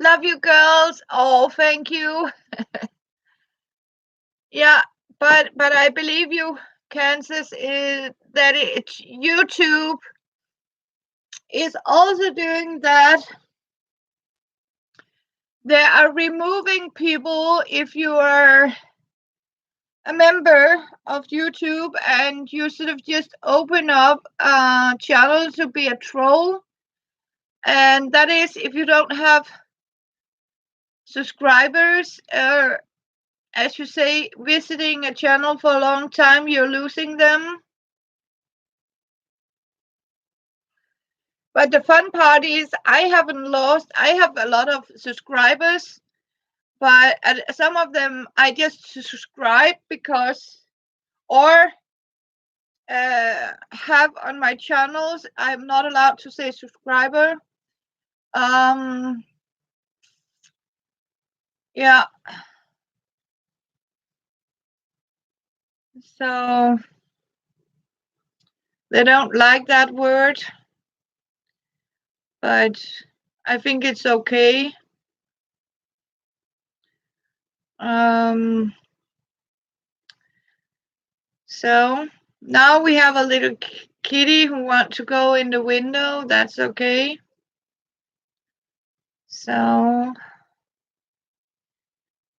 Speaker 1: Love you girls. Oh, thank you. Yeah, but I believe you, Kansas, is that it's YouTube is also doing that. They are removing people if you are a member of YouTube and you sort of just open up a channel to be a troll. And that is if you don't have subscribers, or as you say, visiting a channel for a long time, you're losing them. But the fun part is I haven't lost. I have a lot of subscribers, but some of them I just subscribe because, or have on my channels. I'm not allowed to say subscriber. Yeah. So they don't like that word, but I think it's okay. So now we have a little kitty who wants to go in the window. That's okay. So,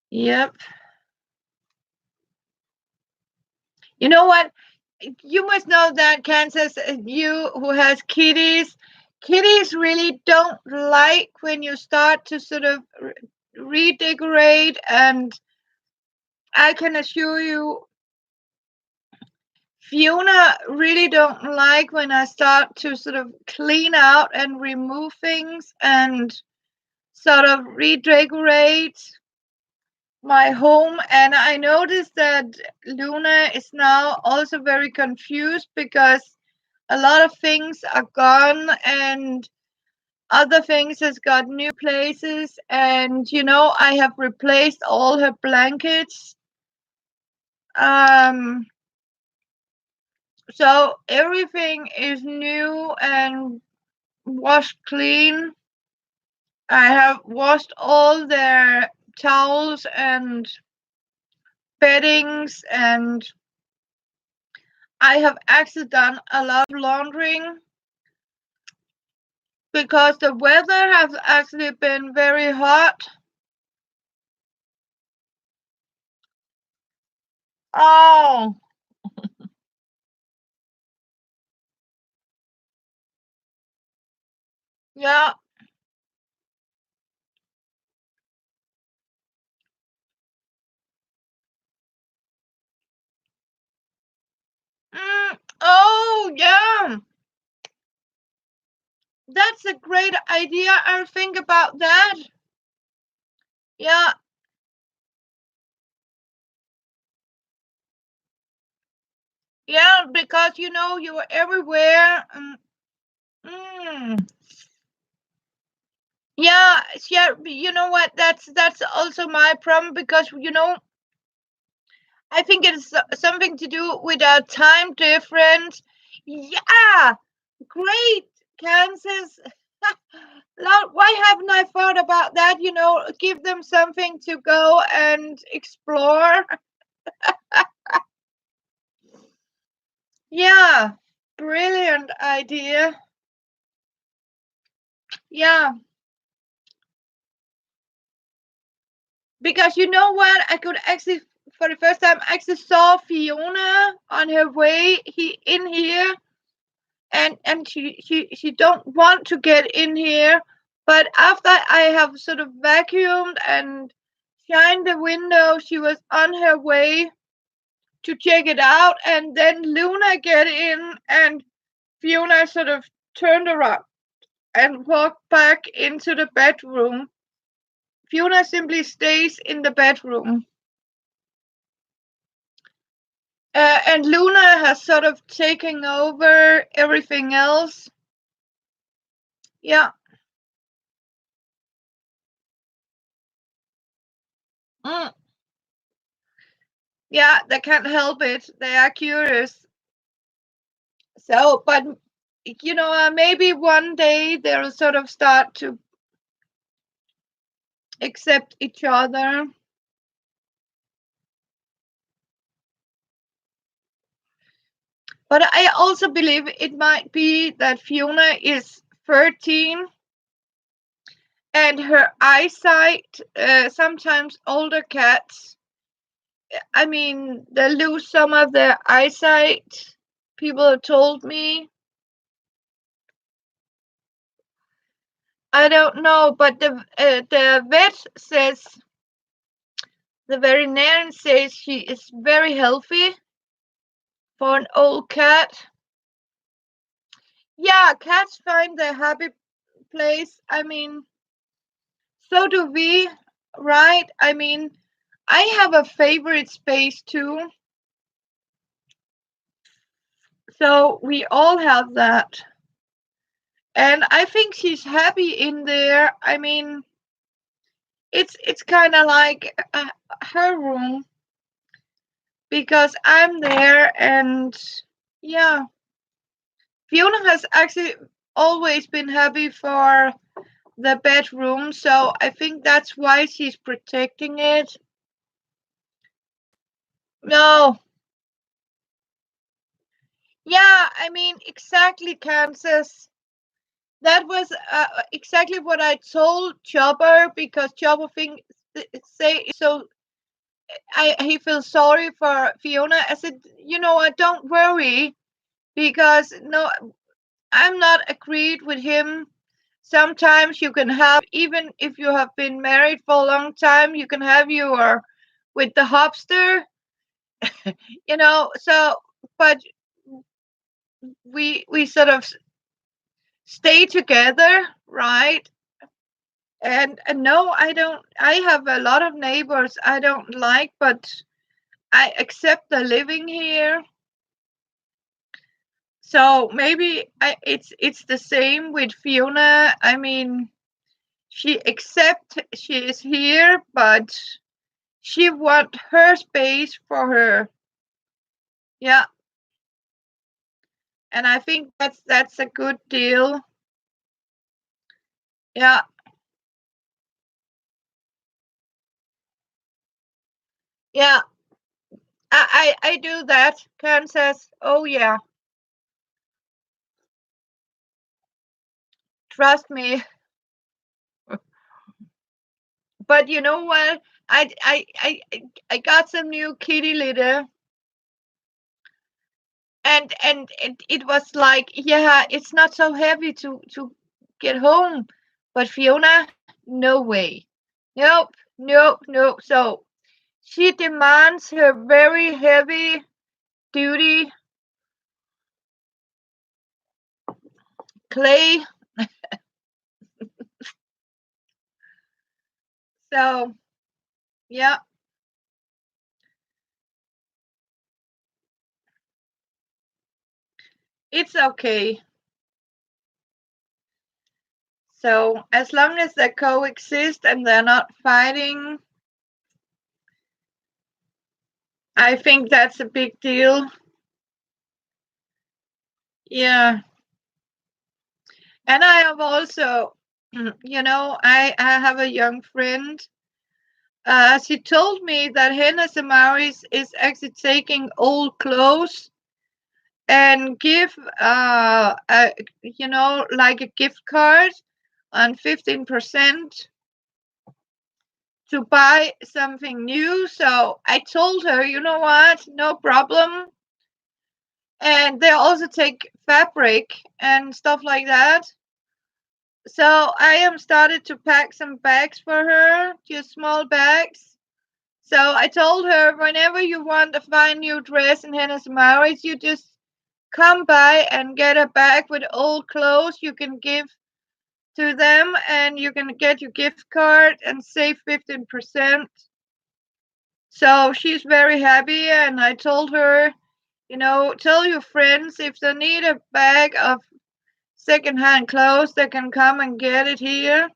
Speaker 1: yep. You know what? You must know that, Kansas, you who has kitties really don't like when you start to sort of redecorate. And I can assure you, Fiona really don't like when I start to sort of clean out and remove things and sort of redecorate my home. And I noticed that Luna is now also very confused because a lot of things are gone and other things has got new places. And I have replaced all her blankets. So everything is new and washed clean. I have washed all their towels and beddings, and I have actually done a lot of laundering because the weather has actually been very hot. Oh, yeah. Oh, yeah. That's a great idea. I'll think about that. Yeah, yeah, because you were everywhere. Mm. Yeah, yeah. You know what? That's also my problem because I think it's something to do with our time difference. Yeah, great, Kansas. Why haven't I thought about that? Give them something to go and explore. Yeah, brilliant idea. Yeah, because you know what? I could actually, for the first time, actually saw Fiona on her way in here, and she don't want to get in here. But after I have sort of vacuumed and shined the window, she was on her way to check it out, and then Luna get in, and Fiona sort of turned around and walked back into the bedroom. Fiona simply stays in the bedroom. And Luna has sort of taken over everything else. Yeah. Mm. Yeah, they can't help it. They are curious. So, but maybe one day they'll sort of start to accept each other. But I also believe it might be that Fiona is 13 and her eyesight, sometimes older cats I mean, they lose some of their eyesight. People have told me. I don't know, but the vet says, the veterinarian says she is very healthy for an old cat. Yeah, cats find their happy place. I mean, so do we, right? I mean, I have a favorite space too. So we all have that. And I think she's happy in there. I mean, it's kind of like her room because I'm there, and yeah, Fiona has actually always been happy for the bedroom, so I think that's why she's protecting it. No, yeah, I mean, exactly, Kansas. That was exactly what I told Chopper, because Chopper think say so. He feels sorry for Fiona. I said, you know what? Don't worry, because no, I'm not agreed with him. Sometimes you can have, even if you have been married for a long time, you can have your with the hopster, So, but we sort of stay together, right? And no, I don't. I have a lot of neighbors I don't like, but I accept the living here. So maybe it's the same with Fiona. I mean, she accept she is here, but she want her space for her. Yeah, and I think that's a good deal. Yeah, yeah. I do that. Karen says, "Oh yeah, trust me." But you know what? I got some new kitty litter, and it was like, yeah, it's not so heavy to get home. But Fiona, no way. Nope, nope, nope. So she demands her very heavy duty clay. So yeah, it's okay. So as long as they coexist and they're not fighting, I think that's a big deal. Yeah. And I have also, I have a young friend. She told me that Henna Samaris is actually taking old clothes and give, like a gift card on 15% to buy something new. So I told her, you know what, no problem. And they also take fabric and stuff like that. So I am started to pack some bags for her, just small bags. So I told her, whenever you want to find new dress in Hennes Mauritz, you just come by and get a bag with old clothes you can give to them, and you can get your gift card and save 15%. So she's very happy, and I told her, tell your friends if they need a bag of secondhand clothes, they can come and get it here.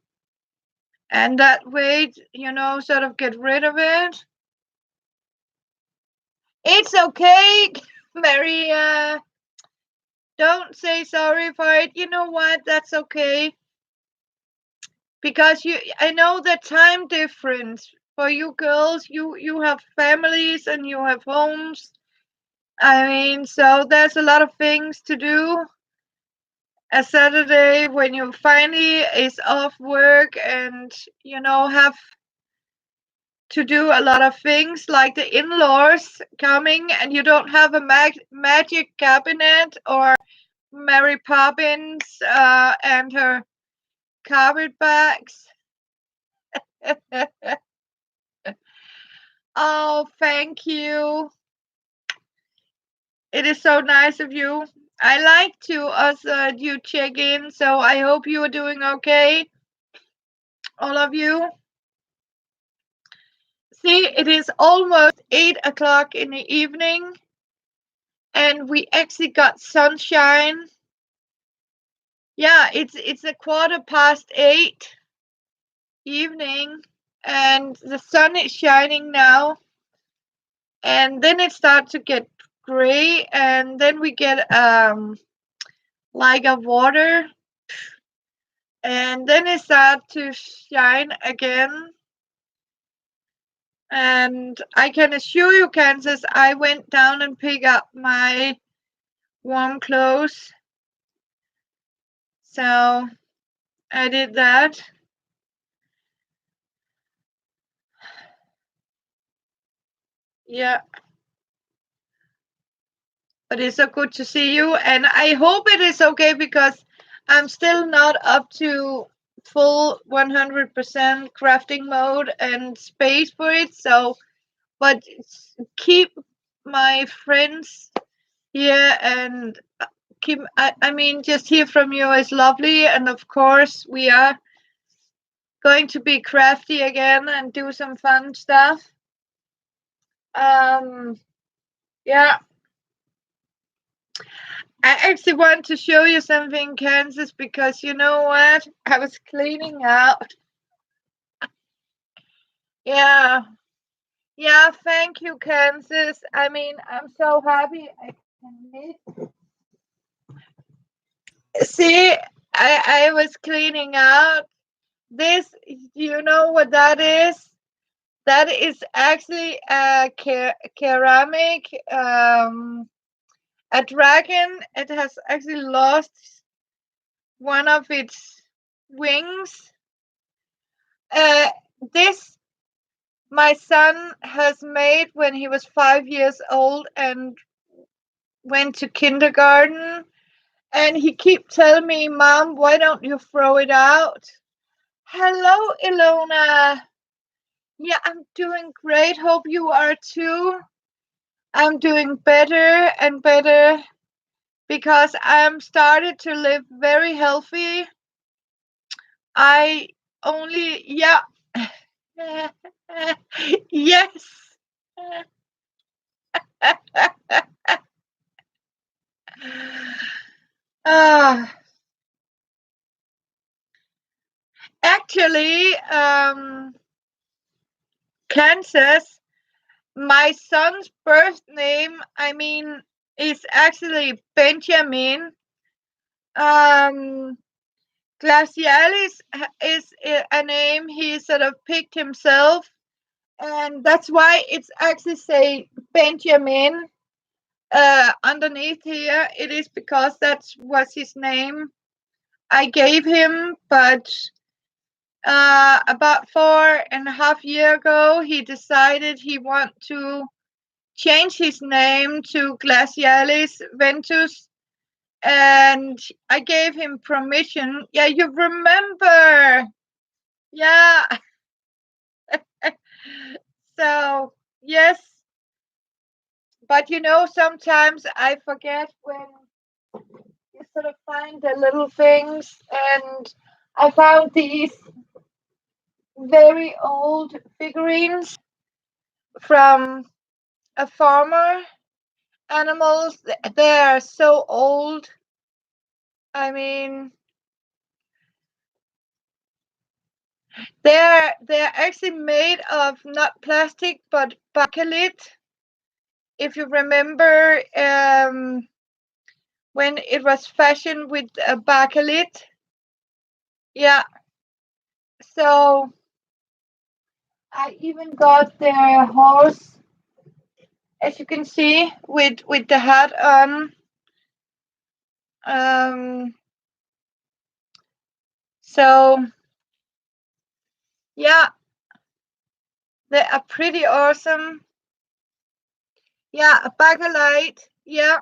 Speaker 1: And that way, sort of get rid of it. It's okay, Maria. Don't say sorry for it. You know what? That's okay. Because I know the time difference for you girls. You have families and you have homes. I mean, so there's a lot of things to do. A Saturday when you finally is off work and have to do a lot of things, like the in-laws coming, and you don't have a magic cabinet or Mary Poppins and her carpet bags. Oh, thank you. It is so nice of you. I like to also you check in, so I hope you are doing okay, all of you. See, it is almost 8 o'clock in the evening, and we actually got sunshine. Yeah, it's a 8:15 evening, and the sun is shining now. And then it starts to get gray, and then we get like a water, and then it starts to shine again. And I can assure you, Kansas, I went down and picked up my warm clothes. So I did that. Yeah. But it's so good to see you. And I hope it is okay, because I'm still not up to full 100% crafting mode and space for it. So, but keep my friends here, and I mean, just hear from you is lovely. And of course, we are going to be crafty again and do some fun stuff. Yeah. I actually want to show you something, Kansas, because you know what? I was cleaning out. Yeah. Yeah, thank you, Kansas. I mean, I'm so happy I can meet. See, I was cleaning out. This, you know what that is? That is actually a ceramic, a dragon. It has actually lost one of its wings. This my son has made when he was 5 years old and went to kindergarten. And he keeps telling me, Mom, why don't you throw it out? Hello, Ilona. Yeah, I'm doing great. Hope you are too. I'm doing better and better because I'm started to live very healthy. I only, yeah. Yes. Ah, actually, Kansas, my son's birth name, I mean, is actually Benjamin. Um, Glacialis is a name he sort of picked himself, and that's why it's actually say Benjamin underneath here. It is because that was his name I gave him, but about 4.5 years ago, he decided he want to change his name to Glacialis Ventus, and I gave him permission. Yeah, you remember? Yeah. So yes, but you know, sometimes I forget when you sort of find the little things, and I found these very old figurines from a farmer. Animals, they are so old. I mean, they're actually made of not plastic but bakelite. If you remember, when it was fashioned with a bakelite. Yeah. So I even got their horse, as you can see, with the hat on. Um. So yeah, They are pretty awesome. Yeah, a bakelite. Yeah.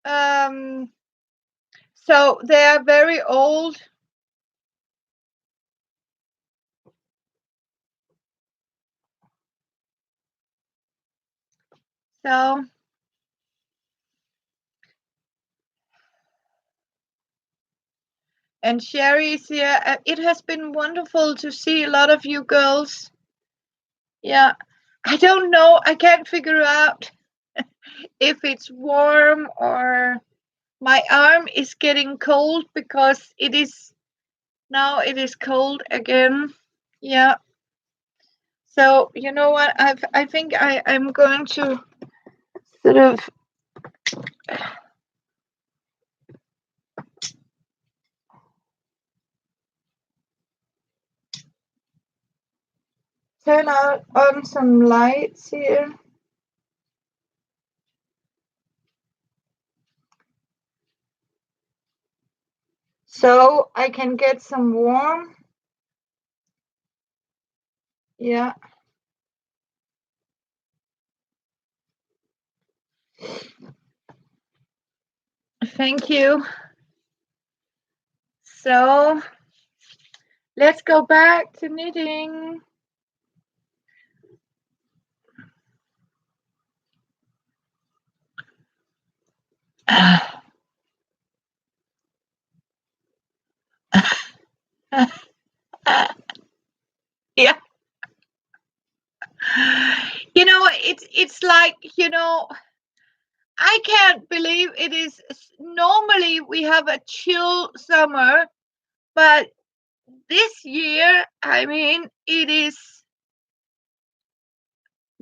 Speaker 1: Um, so they are very old. So, and Sherry is here. It has been wonderful to see a lot of you girls. Yeah. I don't know. I can't figure out if it's warm or my arm is getting cold because it is now it is cold again. Yeah. So you know what? I think I'm going to sort of turn out on some lights here. So I can get some warm. Yeah. Thank you. So let's go back to knitting. Yeah. You know, it's like, I can't believe it is. Normally we have a chill summer, but this year, I mean, it is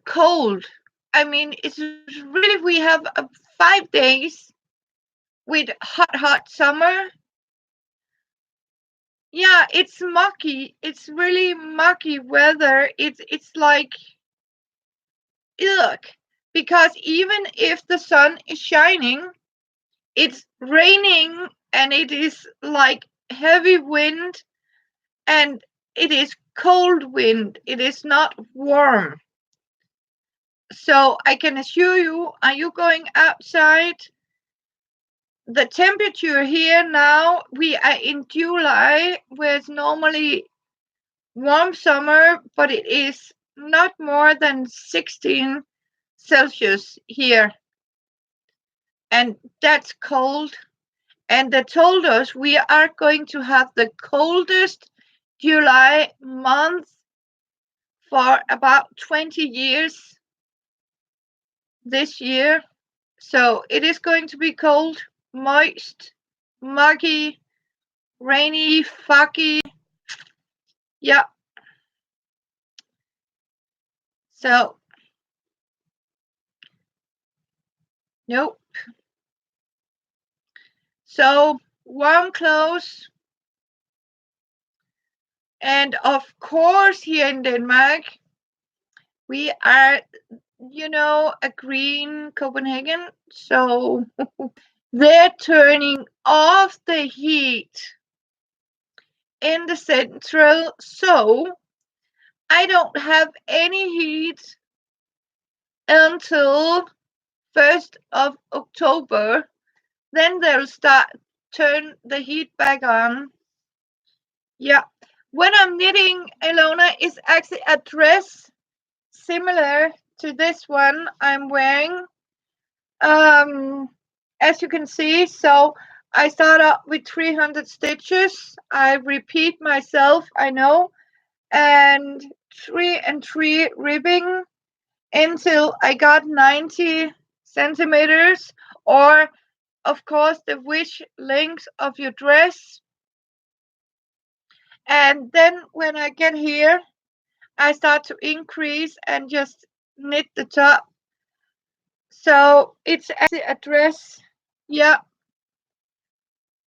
Speaker 1: cold. I mean, it's really, we have 5 days with hot summer. Yeah, it's mucky. It's really mucky weather. It's like, look, because even if the sun is shining, it's raining and it is like heavy wind and it is cold wind. It is not warm. So I can assure you, are you going outside? The temperature here now, we are in July, where it's normally warm summer, but it is not more than 16 Celsius here. And that's cold. And they told us we are going to have the coldest July month for about 20 years this year. So it is going to be cold, moist, muggy, rainy, foggy. Yeah. So, nope. So, warm clothes. And of course, here in Denmark, we are, a green Copenhagen. So, they're turning off the heat in the central. So, I don't have any heat until 1st of October. Then they'll turn the heat back on. Yeah. When I'm knitting, Ilona, is actually a dress similar to this one I'm wearing. As you can see, so I start out with 300 stitches. I repeat myself, I know, and 3 and 3 ribbing until I got 90 centimeters, or of course the wish length of your dress. And then when I get here, I start to increase and just knit the top. So it's actually a dress. Yeah.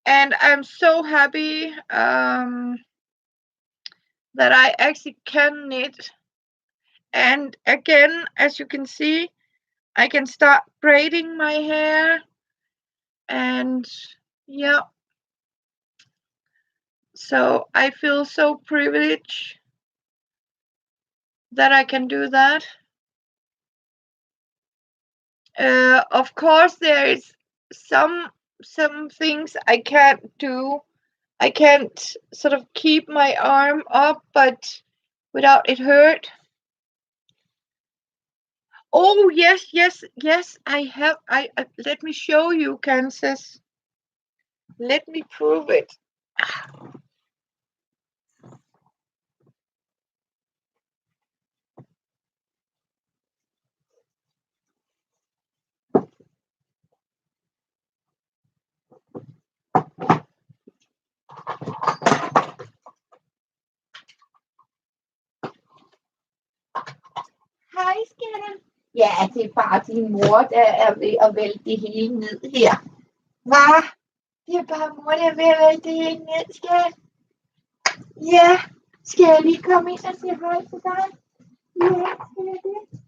Speaker 1: And I'm so happy that I actually can knit. And again, as you can see, I can start braiding my hair. And yeah. So I feel so privileged. that I can do that. Of course, there is some things I can't do. I can't sort of keep my arm up, but without it hurt. Oh yes, yes, yes. I have. I let me show you, Kansas. Let me prove it. Hej, skatten. Ja, det er bare din mor, der er ved at vælte det hele ned her. Hvad? Det er bare mor, der er ved at vælte det hele ned, skat. Ja, skal jeg lige komme ind og sige hej til dig? Ja, skal jeg det?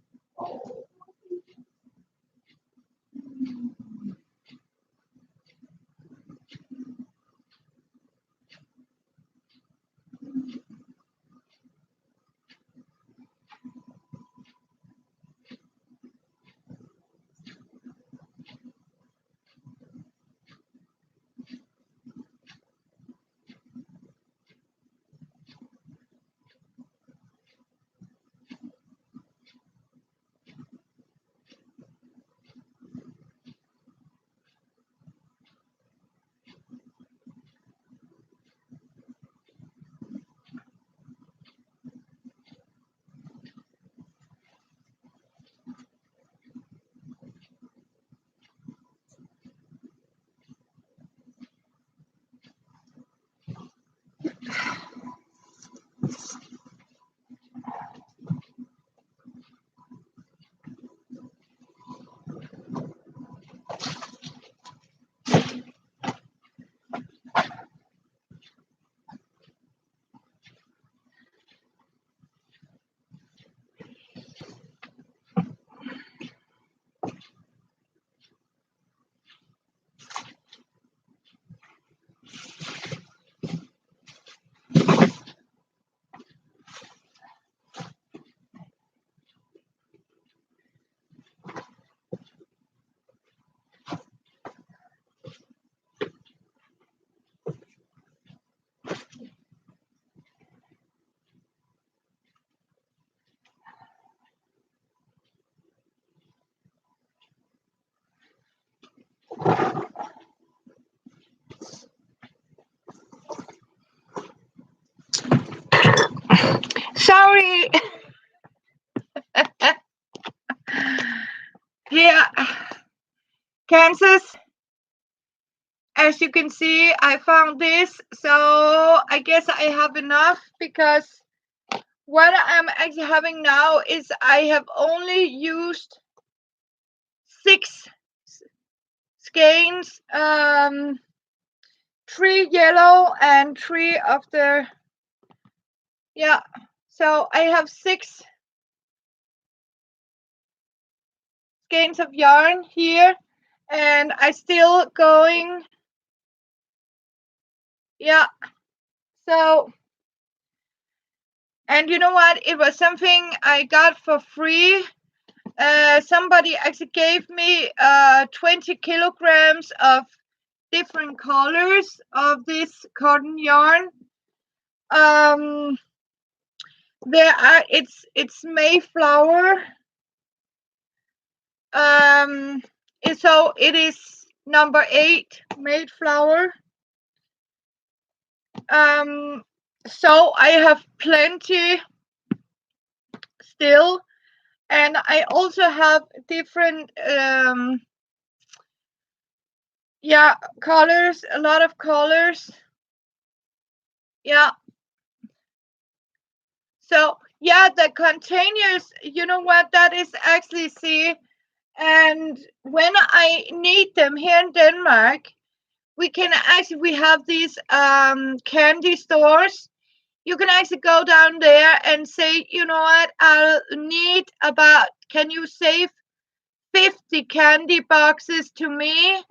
Speaker 1: Sorry. Here, Kansas. As you can see, I found this, so I guess I have enough, because what I'm actually having now is I have only used 6 skeins, 3 yellow and 3 of the, yeah, so I have 6 skeins of yarn here, and I still going, yeah, so, and you know what, it was something I got for free. Somebody actually gave me 20 kilograms of different colors of this cotton yarn. There are, it's Mayflower. So it is number 8 Mayflower. So I have plenty still, and I also have different yeah, colors, a lot of colors. Yeah. So yeah, the containers, you know what, that is actually, see, and when I need them here in Denmark, we have these candy stores. You can actually go down there and say, you know what, I'll need about, can you save 50 candy boxes to me?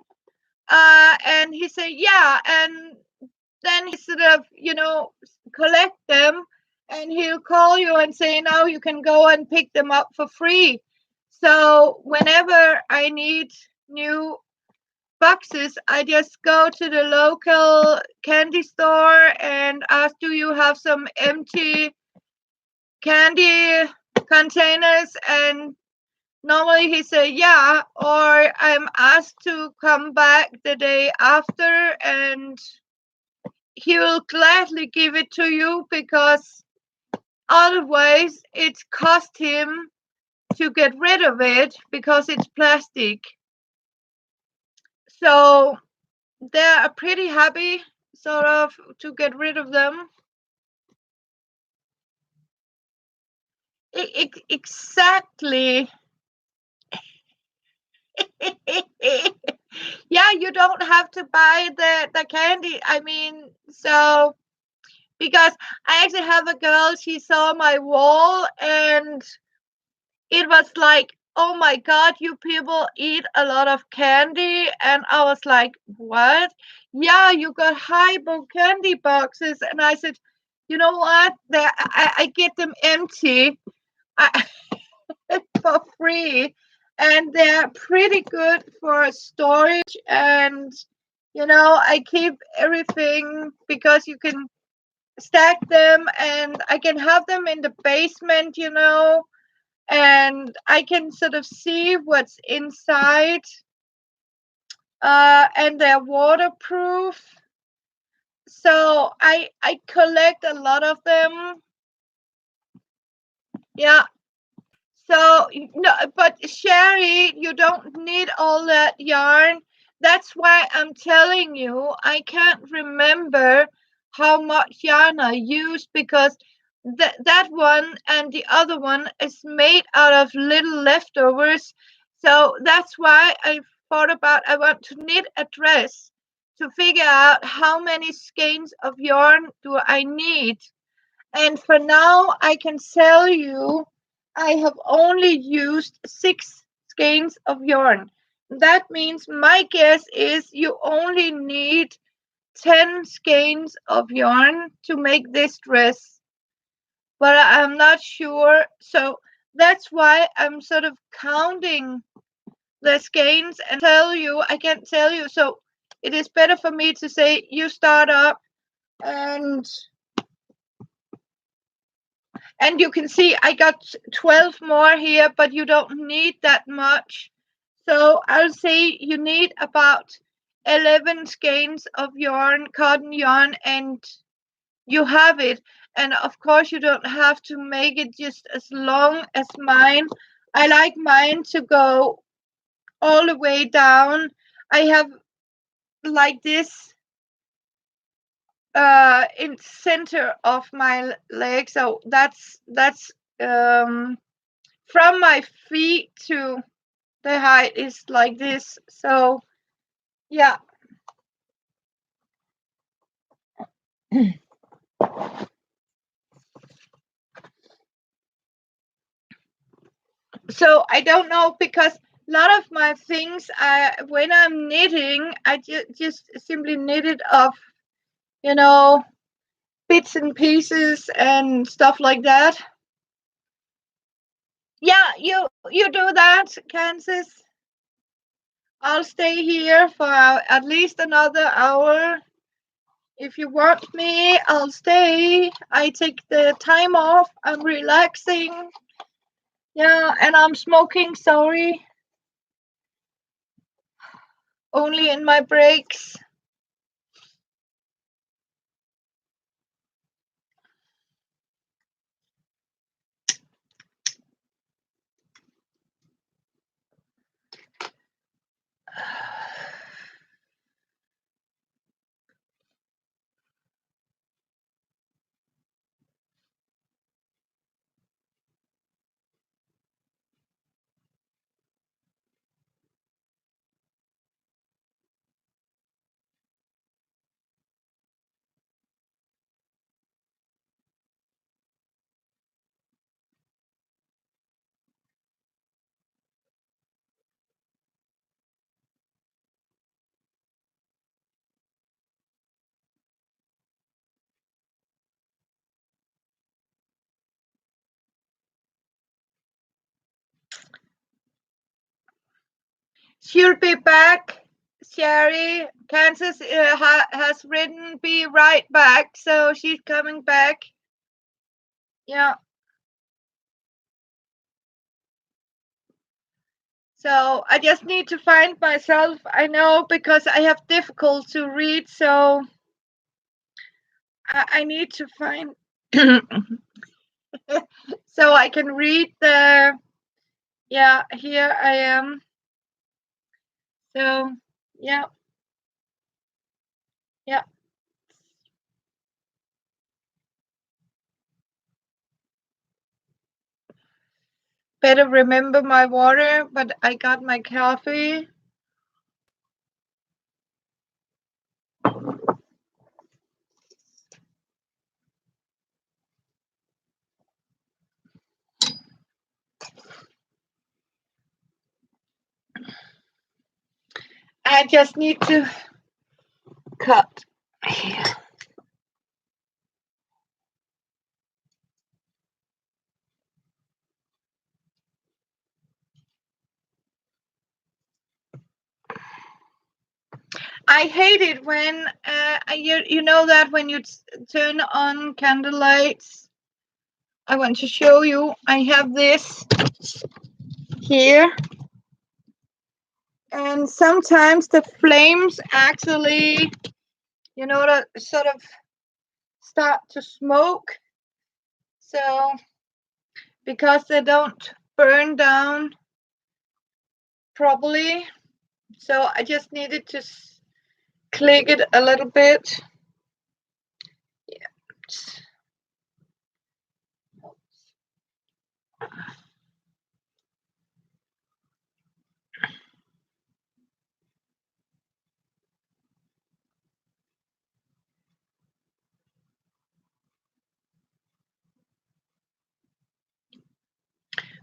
Speaker 1: And he said, yeah, and then he sort of, collect them and he'll call you and say, now you can go and pick them up for free. So whenever I need new boxes, I just go to the local candy store and ask, do you have some empty candy containers? And normally he say yeah, or I'm asked to come back the day after, and he will gladly give it to you because otherwise it cost him to get rid of it because it's plastic. So they're pretty happy sort of to get rid of them. Exactly. Yeah, you don't have to buy the candy. I mean, so because I actually have a girl, she saw my wall and it was like, oh my god, you people eat a lot of candy. And I was like, what? Yeah, you got Haribo candy boxes. And I said, you know what, I get them empty. I, for free, and they're pretty good for storage. And I keep everything because you can stack them, and I can have them in the basement, and I can sort of see what's inside. And they're waterproof, so I collect a lot of them. Yeah. So no, but Sherry, you don't need all that yarn. That's why I'm telling you, I can't remember how much yarn I used because that one and the other one is made out of little leftovers. So that's why I thought about I want to knit a dress to figure out how many skeins of yarn do I need. And for now, I can tell you I have only used 6 skeins of yarn. That means my guess is you only need 10 skeins of yarn to make this dress. But I'm not sure. So that's why I'm sort of counting the skeins and tell you, I can't tell you. So it is better for me to say you start up and you can see I got 12 more here, but you don't need that much. So I'll say you need about 11 skeins of yarn, cotton yarn, and you have it. And of course, you don't have to make it just as long as mine. I like mine to go all the way down. I have like this in center of my leg, so that's from my feet to the height is like this. So yeah. So I don't know because a lot of my things, when I'm knitting, I just simply knit it off, you know, bits and pieces and stuff like that. Yeah, you do that, Kansas. I'll stay here for at least another hour. If you want me, I'll stay. I take the time off. I'm relaxing. Yeah, and I'm smoking, sorry. Only in my breaks. She'll be back. Sherry, Kansas has written be right back, so she's coming back. Yeah. So I just need to find myself. I know because I have difficult to read, so I need to find so I can read the. Yeah, here I am. So yeah, yeah. Better remember my water, but I got my coffee. I just need to cut here. I hate it when you know that when you turn on candle lights. I want to show you. I have this here, and sometimes the flames actually, that sort of start to smoke. So because they don't burn down properly, so I just needed to click it a little bit. Yeah.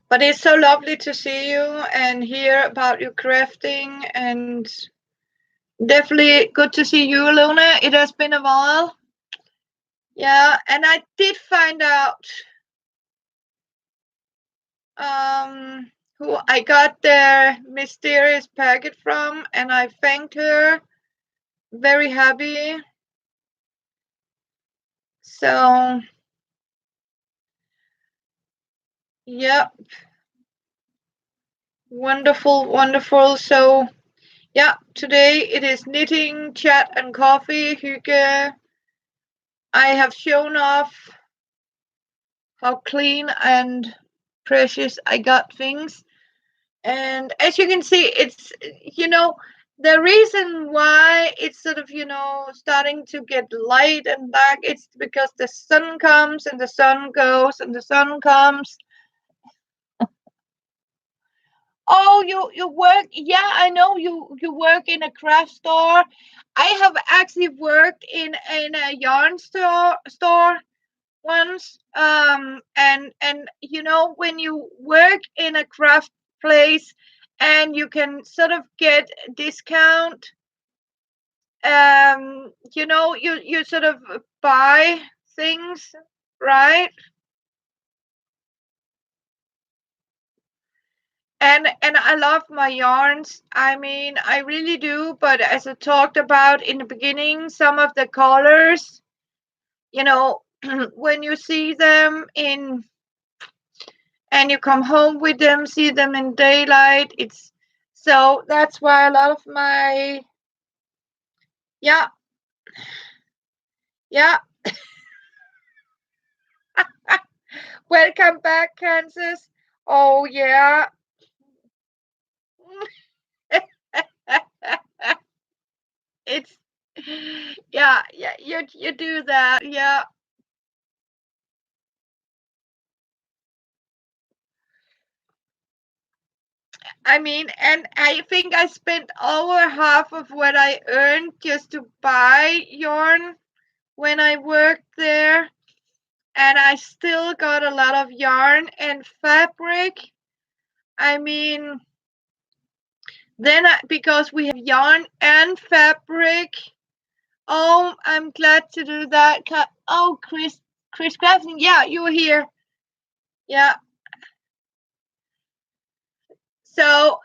Speaker 1: But it's so lovely to see you and hear about your crafting, and definitely good to see you, Luna. It has been a while. Yeah, and I did find out um, who I got their mysterious packet from, and I thanked her. Very happy. So, yeah, wonderful, wonderful. So, yeah, today it is knitting, chat, and coffee. Hugo, I have shown off how clean and precious I got things. And as you can see, it's, the reason why it's sort of, starting to get light and dark, it's because the sun comes and the sun goes and the sun comes. Oh, you work? Yeah, I know you work in a craft store. I have actually worked in a yarn store once. And when you work in a craft place and you can sort of get discount, you sort of buy things, right? And I love my yarns. I mean, I really do. But as I talked about in the beginning, some of the colors, when you see them in and you come home with them, see them in daylight, it's so that's why a lot of my yeah, yeah. Welcome back, Kansas. Oh yeah. It's yeah, you do that. Yeah. I mean, and I think I spent over half of what I earned just to buy yarn when I worked there. And I still got a lot of yarn and fabric. I mean, because we have yarn and fabric. Oh, I'm glad to do that. Oh, Chris Crafton. Yeah, you were here. Yeah. So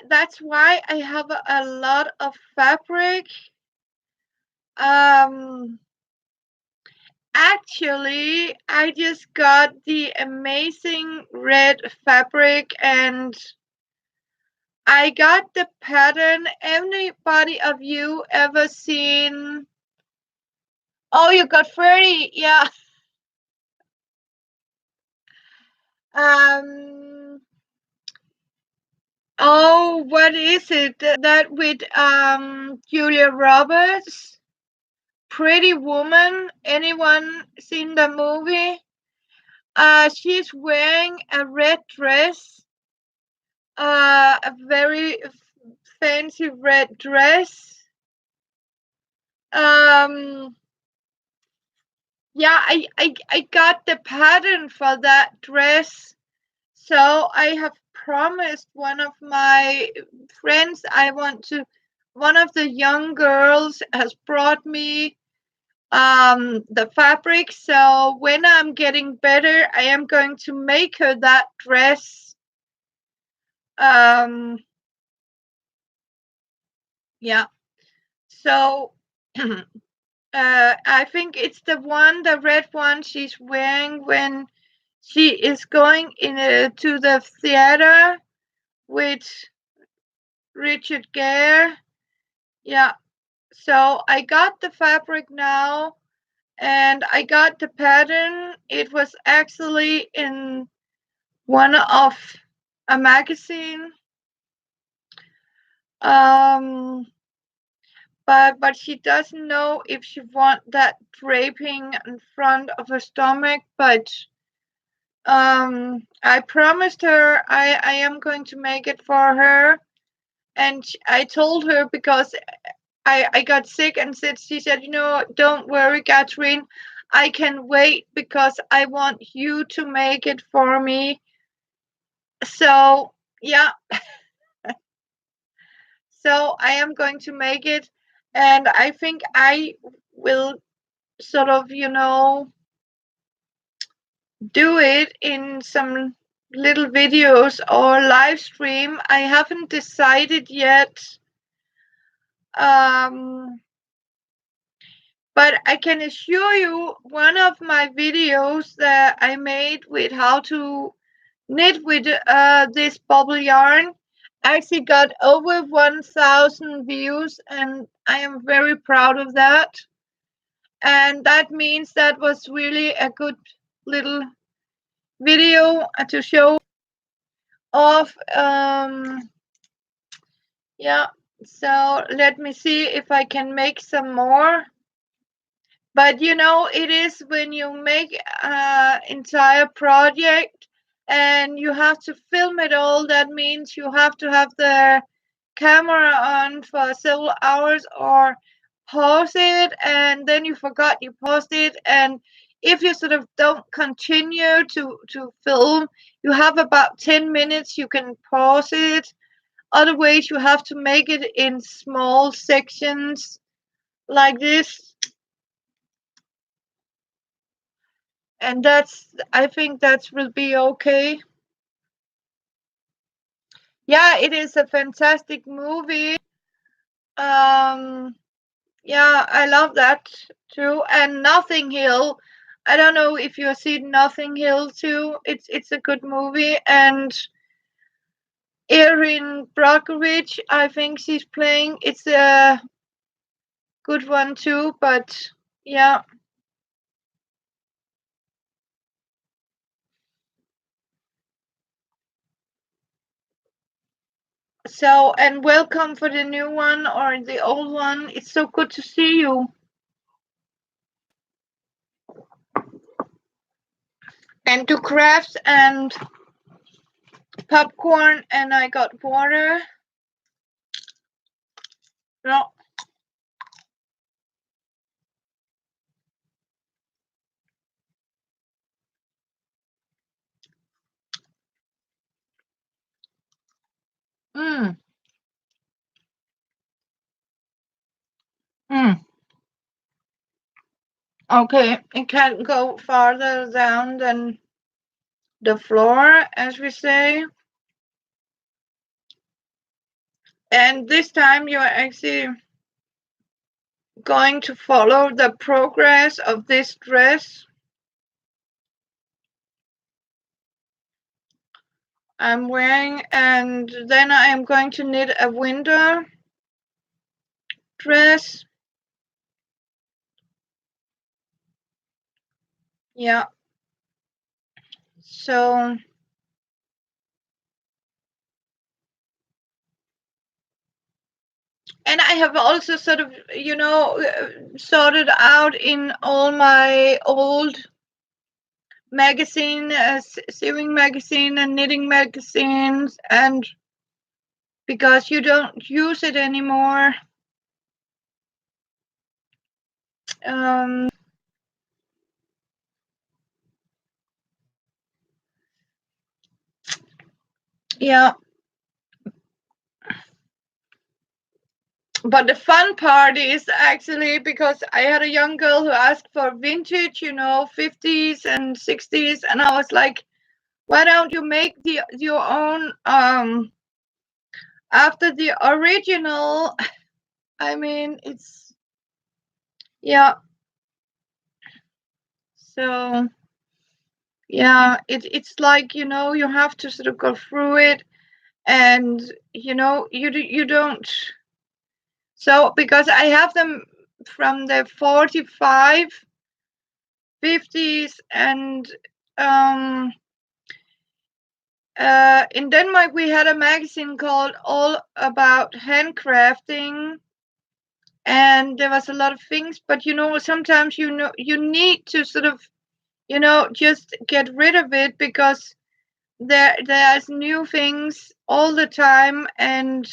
Speaker 1: that's why I have a lot of fabric. Um, Actually, I just got the amazing red fabric, and I got the pattern. Anybody of you ever seen? Oh, you got 30. Yeah. Um. Oh, what is it? That with Julia Roberts, Pretty Woman. Anyone seen the movie? She's wearing a red dress, a very fancy red dress. Um, yeah, I got the pattern for that dress. So I have promised one of my friends one of the young girls has brought me the fabric. So when I'm getting better, I am going to make her that dress. Um, yeah. So I think it's the red one she's wearing when she is going to the theater with Richard Gere. Yeah. So I got the fabric now, and I got the pattern. It was actually in one of a magazine. Um, but she doesn't know if she want that draping in front of her stomach. But I promised her I am going to make it for her, and I told her because I got sick, and she said, don't worry, Catherine, I can wait because I want you to make it for me. So yeah, so I am going to make it, and I think I will sort of, do it in some little videos or live stream. I haven't decided yet. Um, but I can assure you, one of my videos that I made with how to knit with this bubble yarn actually got over 1,000 views, and I am very proud of that. And that means that was really a good little video to show off. Yeah, so let me see if I can make some more. But it is when you make an entire project and you have to film it all, that means you have to have the camera on for several hours or pause it, and then you forgot you paused it. And if you sort of don't continue to film, you have about 10 minutes you can pause it. Otherwise, you have to make it in small sections like this. And I think that will be okay. Yeah, it is a fantastic movie. Um, yeah, I love that too. And Nothing Hill. I don't know if you have seen Nothing Hill too. It's a good movie, and Erin Brockovich, I think she's playing. It's a good one too. But yeah. So, and welcome for the new one or the old one. It's so good to see you. And to crafts and popcorn, and I got water. No. Mm. Mm. Okay, it can't go farther down than the floor, as we say. And this time you're actually going to follow the progress of this dress I'm wearing, and then I am going to knit a winter dress. Yeah. So, and I have also sort of, sorted out in all my old magazine, sewing magazine and knitting magazines, and because you don't use it anymore. Um, yeah, but the fun part is actually because I had a young girl who asked for vintage, 50s and 60s, and I was like, why don't you make your own after the original? I mean, it's yeah. So yeah, it's like you have to sort of go through it, and you don't. So because I have them from the 45, 50s, and um, in Denmark we had a magazine called All About Handcrafting, and there was a lot of things. But sometimes you need to sort of just get rid of it because there's new things all the time. And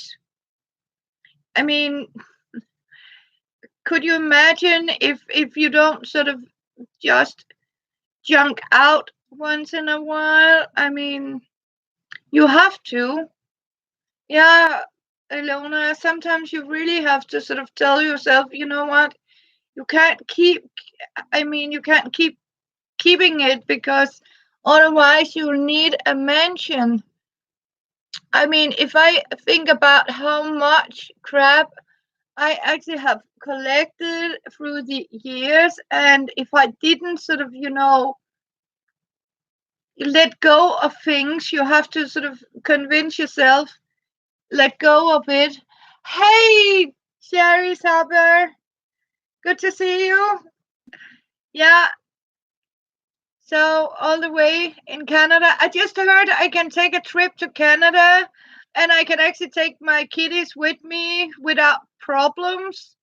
Speaker 1: I mean, could you imagine if you don't sort of just junk out once in a while? I mean, you have to. Yeah, Ilona, sometimes you really have to sort of tell yourself, you know what, you can't keep, you can't keep keeping it because otherwise you'll need a mansion. I mean, if I think about how much crap I actually have collected through the years, and if I didn't sort of, let go of things, you have to sort of convince yourself, let go of it. Hey, Sherry Saber, good to see you. Yeah, so all the way in Canada. I just heard I can take a trip to Canada and I can actually take my kitties with me without problems.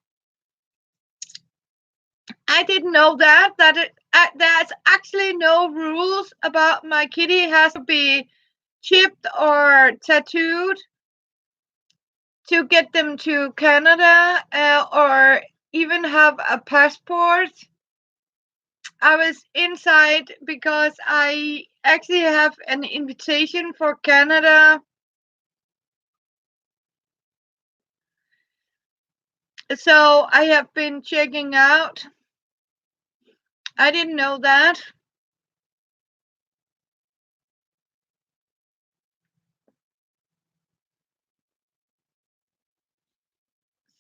Speaker 1: I didn't know there's actually no rules about my kitty has to be chipped or tattooed to get them to Canada, or even have a passport. I was inside because I actually have an invitation for Canada. So I have been checking out. I didn't know that.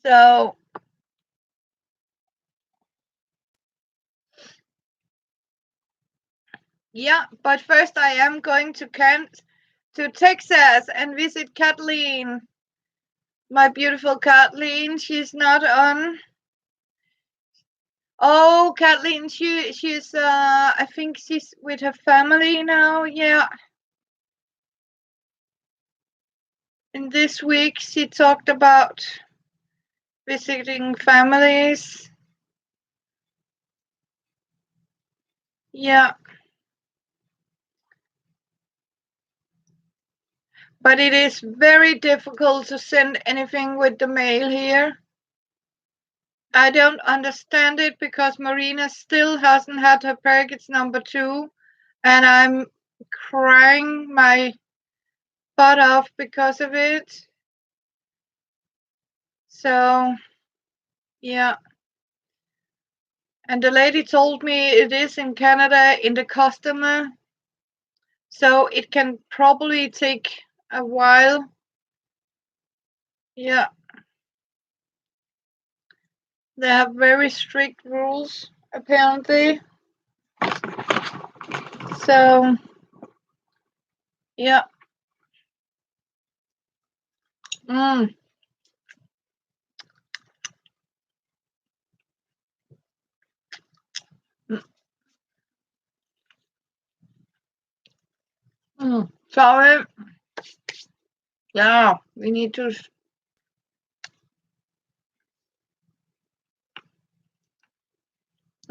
Speaker 1: So yeah, but first I am going to Texas and visit Kathleen. My beautiful Kathleen. She's not on. Oh, Kathleen, she's I think she's with her family now. Yeah. And this week she talked about visiting families. Yeah. But it is very difficult to send anything with the mail here. I don't understand it because Marina still hasn't had her package number 2, and I'm crying my butt off because of it. So, yeah. And the lady told me it is in Canada in the customer, so it can probably take a while. Yeah, they have very strict rules apparently. So yeah. Mm. Mm. Mm. Sorry. Yeah, we need to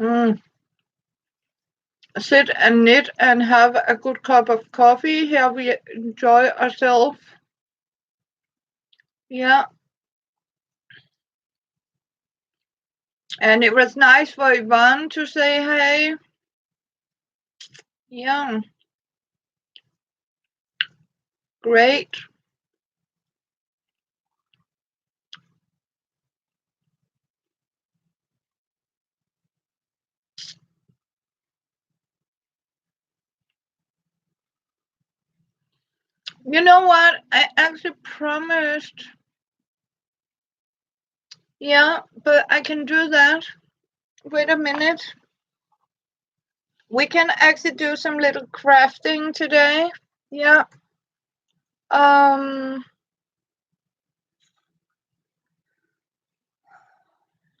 Speaker 1: mm, sit and knit and have a good cup of coffee. Here we enjoy ourselves. Yeah, and it was nice for Yvonne to say hey. Yeah, great. You know what? I actually promised. Yeah, but I can do that. Wait a minute. We can actually do some little crafting today. Yeah. Um,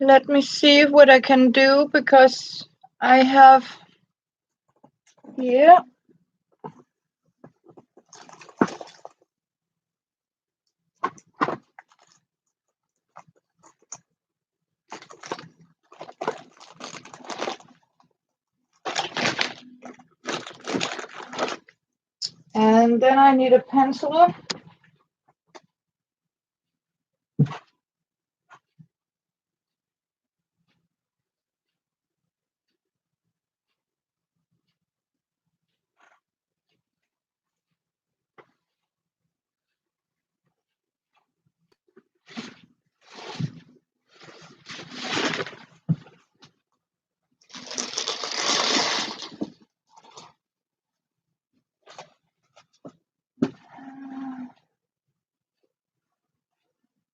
Speaker 1: let me see what I can do because I have here. And then I need a pencil.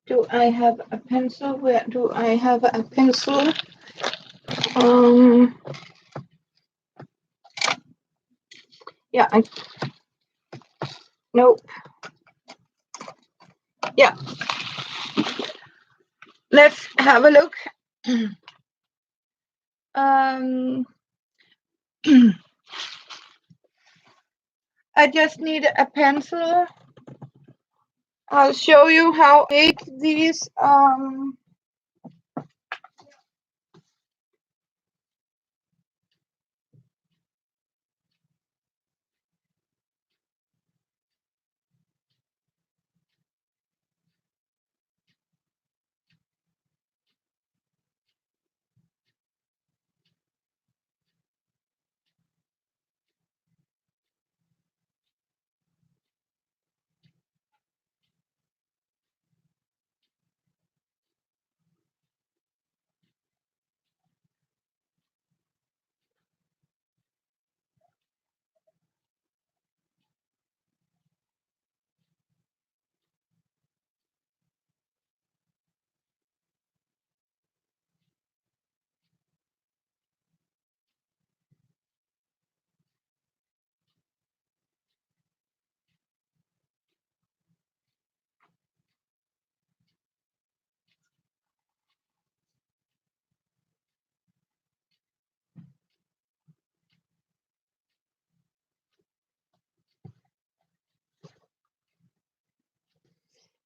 Speaker 1: Do I have a pencil? Where do I have a pencil? Um, yeah, nope. Yeah, let's have a look. Um, I just need a pencil. I'll show you how I make these.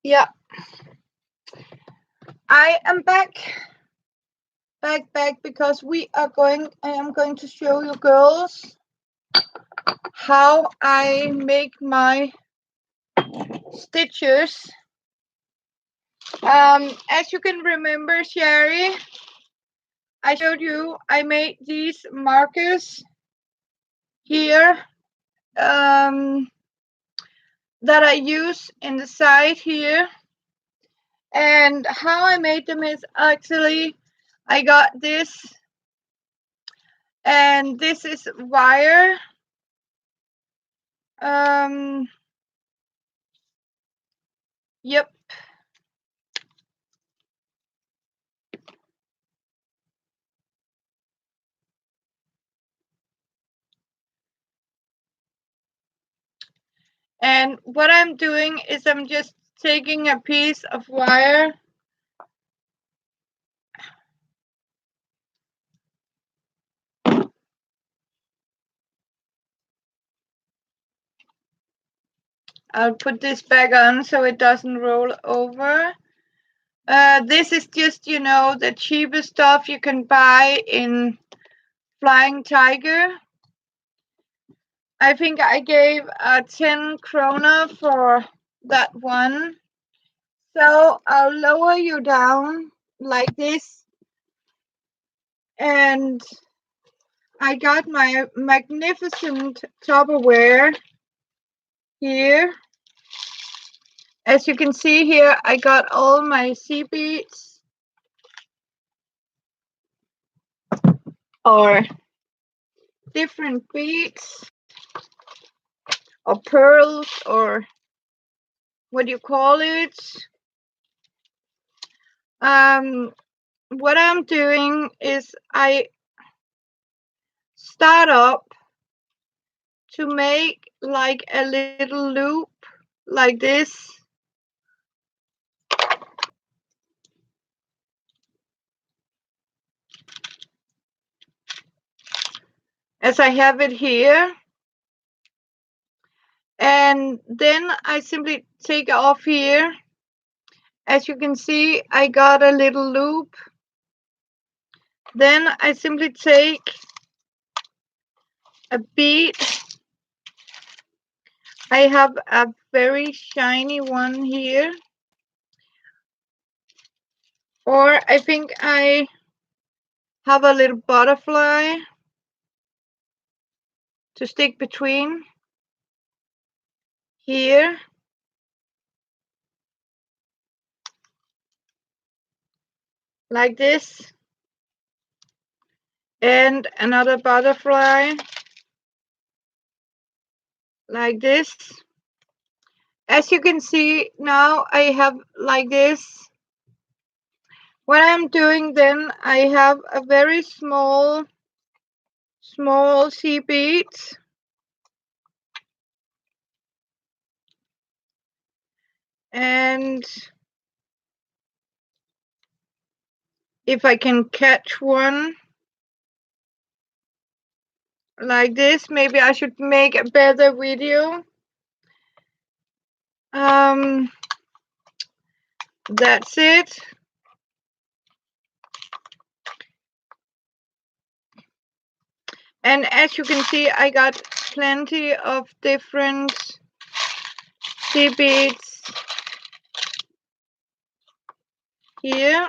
Speaker 1: Yeah, I am back because I am going to show you girls how I make my stitches. As you can remember, Sherry, I showed you I made these markers here that I use in the side here. And how I made them is actually I got this, and this is wire. Yep. And what I'm doing is I'm just taking a piece of wire I'll put this back on so it doesn't roll over. This is just, you know, the cheapest stuff you can buy in Flying Tiger. I think I gave 10 krona for that one. So I'll lower you down like this. And I got my magnificent Tupperware here. As you can see here, I got all my sea beads or different beads or pearls or what do you call it? What I'm doing is I start up to make like a little loop like this. As I have it here. And then I simply take off here. As you can see, I got a little loop. Then I simply take a bead. I have a very shiny one here. Or I think I have a little butterfly to stick between here. Like this. And another butterfly. Like this. As you can see, now I have like this. What I'm doing then, I have a very small sea beads. And if I can catch one like this, maybe I should make a better video. That's it. And as you can see, I got plenty of different sea beads here.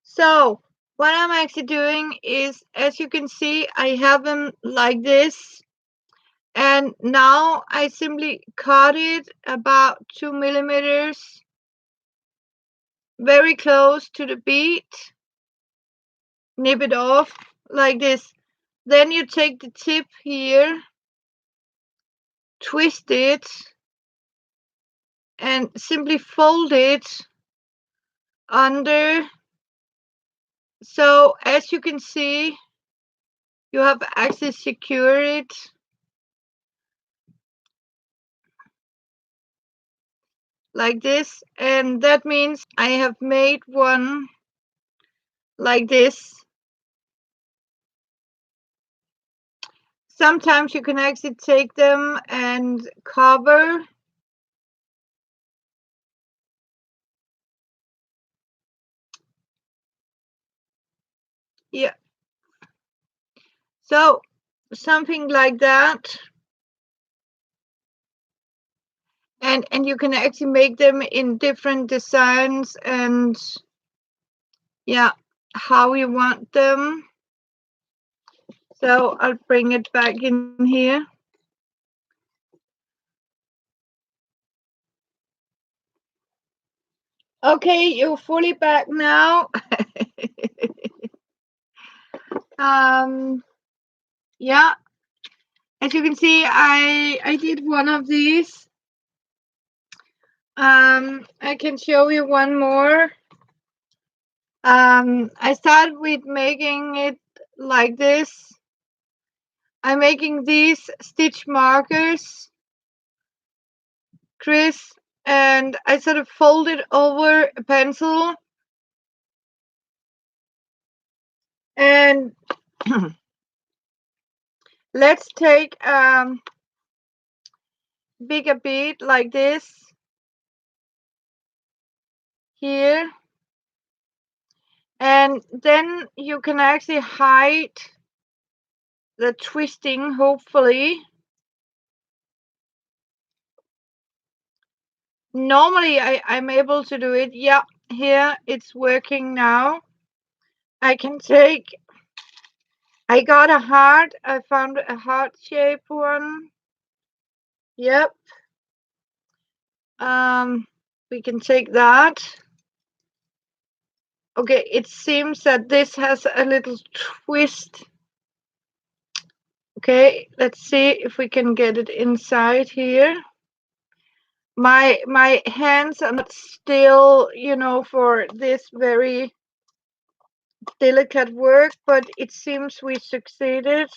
Speaker 1: So what I'm actually doing is, as you can see, I have them like this. And now I simply cut it about 2 millimeters, very close to the bead. Nip it off like this. Then you take the tip here, twist it, and simply fold it under. So as you can see, you have actually secured it. Like this, and that means I have made one like this. Sometimes you can actually take them and cover. Yeah. So something like that. And you can actually make them in different designs and yeah, how you want them. So I'll bring it back in here. Okay, you're fully back now. Yeah, as you can see, I did one of these. I can show you one more. I start with making it like this. I'm making these stitch markers, Chris, and I sort of fold it over a pencil, and let's take bigger bead like this here, and then you can actually hide the twisting, hopefully. Normally I'm able to do it. Yeah, here it's working now. I can take, I got a heart, I found a heart shape one. Yep. We can take that. Okay, it seems that this has a little twist. Okay, let's see if we can get it inside here. My hands are not still, you know, for this very delicate work, but it seems we succeeded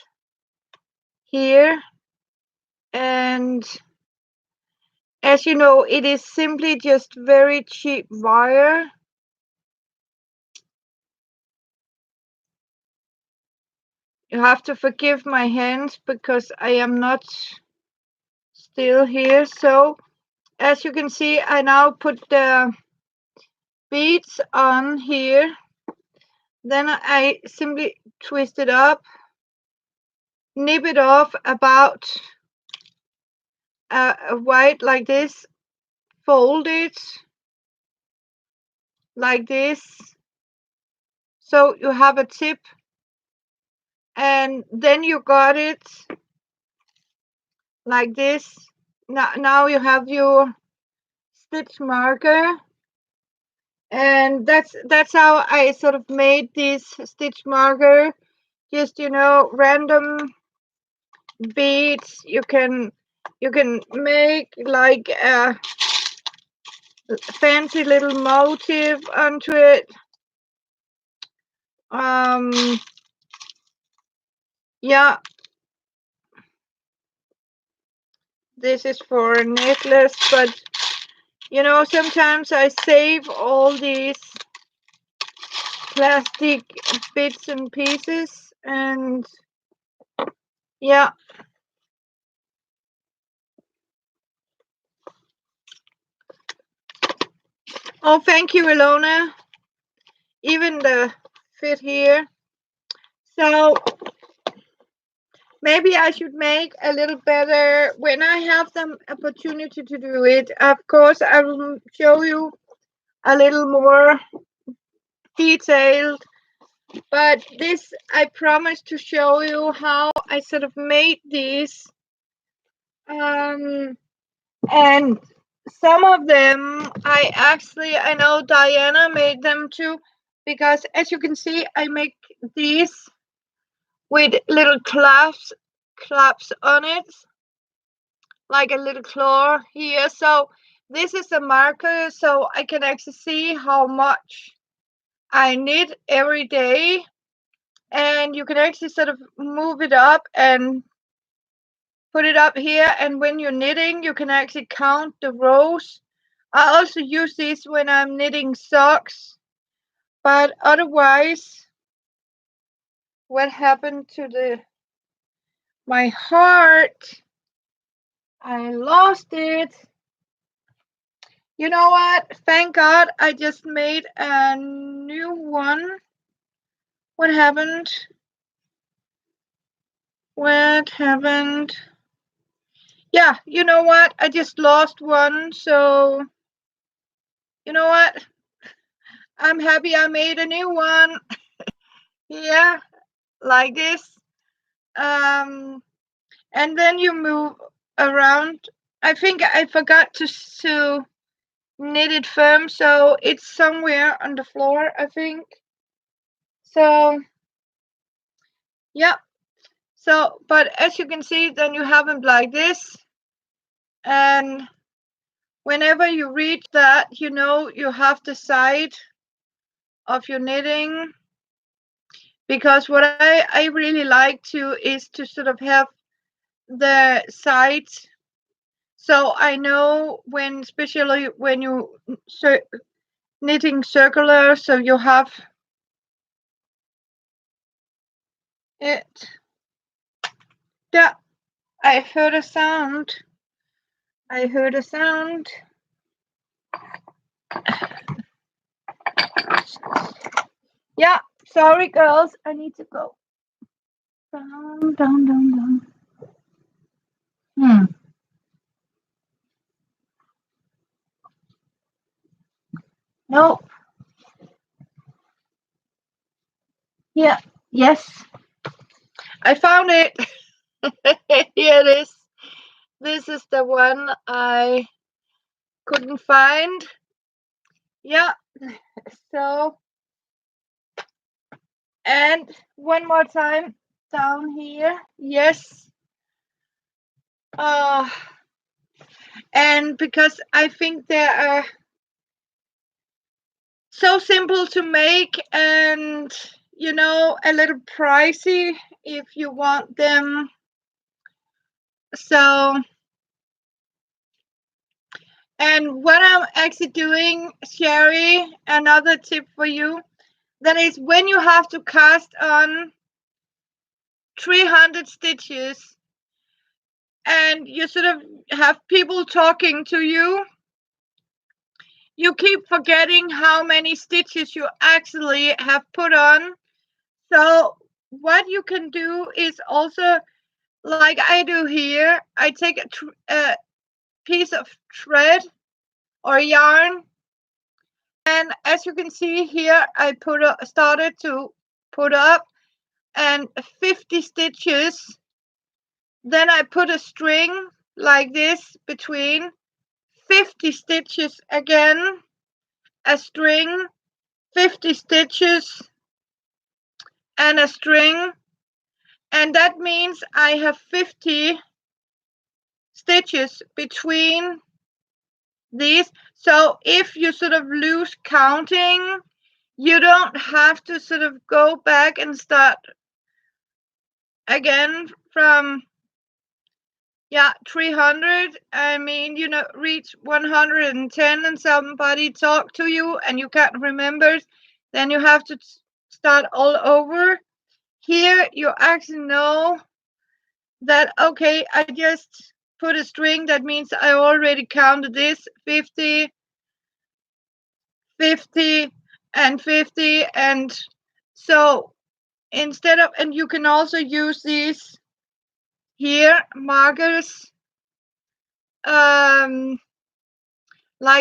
Speaker 1: here. And as you know, it is simply just very cheap wire. You have to forgive my hands because I am not still here. So as you can see, I now put the beads on here. Then I simply twist it up, nip it off about wide like this, fold it like this, so you have a tip, and then you got it like this. Now you have your stitch marker, and that's how I sort of made this stitch marker. Just, you know, random beads. You can make like a fancy little motif onto it. Yeah, this is for a necklace, but you know, sometimes I save all these plastic bits and pieces, and yeah. Oh, thank you, Ilona. Even the fit here. So maybe I should make a little better when I have the opportunity to do it. Of course, I will show you a little more detailed, but this, I promise to show you how I sort of made these. And some of them I know Diana made them too, because as you can see, I make these with little claps on it, like a little claw here. So this is a marker, so I can actually see how much I knit every day, and you can actually sort of move it up and put it up here, and when you're knitting you can actually count the rows. I also use this when I'm knitting socks, but otherwise, what happened to my heart? I lost it. You know what? Thank God I just made a new one. What happened? What happened? Yeah, you know what? I just lost one, so you know what? I'm happy I made a new one. Yeah, like this. And then you move around. I think I forgot to knit it firm, so it's somewhere on the floor, I think. So yeah. So, but as you can see, then you have them like this, and whenever you reach that, you know, you have the side of your knitting, because what I really like to is to sort of have the sides, so I know when, especially when you knitting circular, so you have it. Yeah, I heard a sound. I heard a sound. Yeah, sorry girls, I need to go. Down, down, down, down. No. Yeah. Yes. I found it. Here it is. This is the one I couldn't find. Yeah. So, and one more time down here. Yes. Uh, and because I think they are so simple to make, and a little pricey if you want them. So, and what I'm actually doing, Sherry, another tip for you, that is when you have to cast on 300 stitches and you sort of have people talking to you, you keep forgetting how many stitches you actually have put on. So what you can do is also, like I do here, I take a piece of thread or yarn, and as you can see here, I started to put up and 50 stitches. Then I put a string like this between 50 stitches again, a string, 50 stitches and a string, and that means I have 50 stitches between these. So if you sort of lose counting, you don't have to sort of go back and start again from 300. I mean, reach 110 and somebody talk to you and you can't remember, then you have to start all over. Here you actually know that, okay, I just put a string, that means I already counted this 50, 50 and 50, and so instead of, and you can also use these here markers like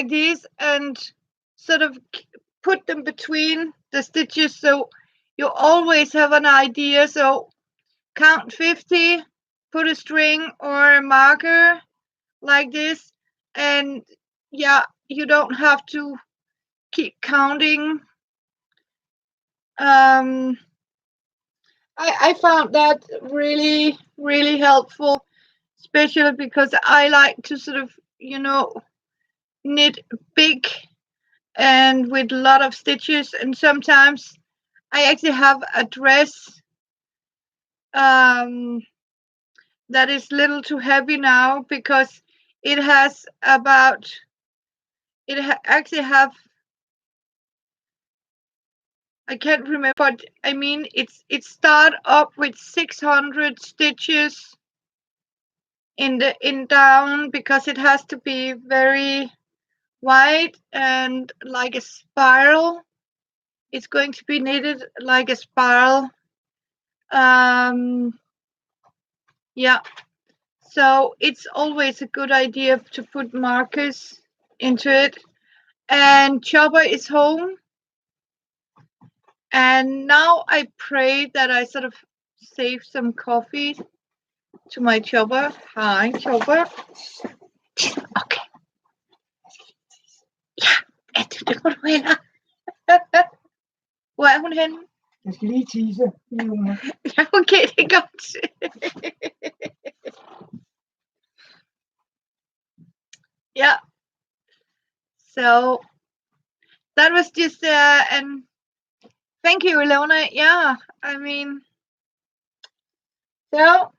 Speaker 1: these and sort of put them between the stitches, so you always have an idea. So count 50, put a string or a marker like this, and you don't have to keep counting. I found that really, really helpful, especially because I like to sort of, knit big and with a lot of stitches, and sometimes I actually have a dress that is a little too heavy now, because it has about, actually have, I can't remember, but I mean it start up with 600 stitches in down, because it has to be very wide and like a spiral. It's going to be knitted like a spiral. Yeah, so it's always a good idea to put markers into it. And Chopper is home, and now I pray that I sort of save some coffee to my Chopper. Hi, Chopper. Okay. Ja, det går du heller. Hvor er hun henne?
Speaker 2: Jeg skal lige tisse.
Speaker 1: Ja, okay, det er godt. Yeah. So that was just an Thank you, Ilona. Yeah, I mean, so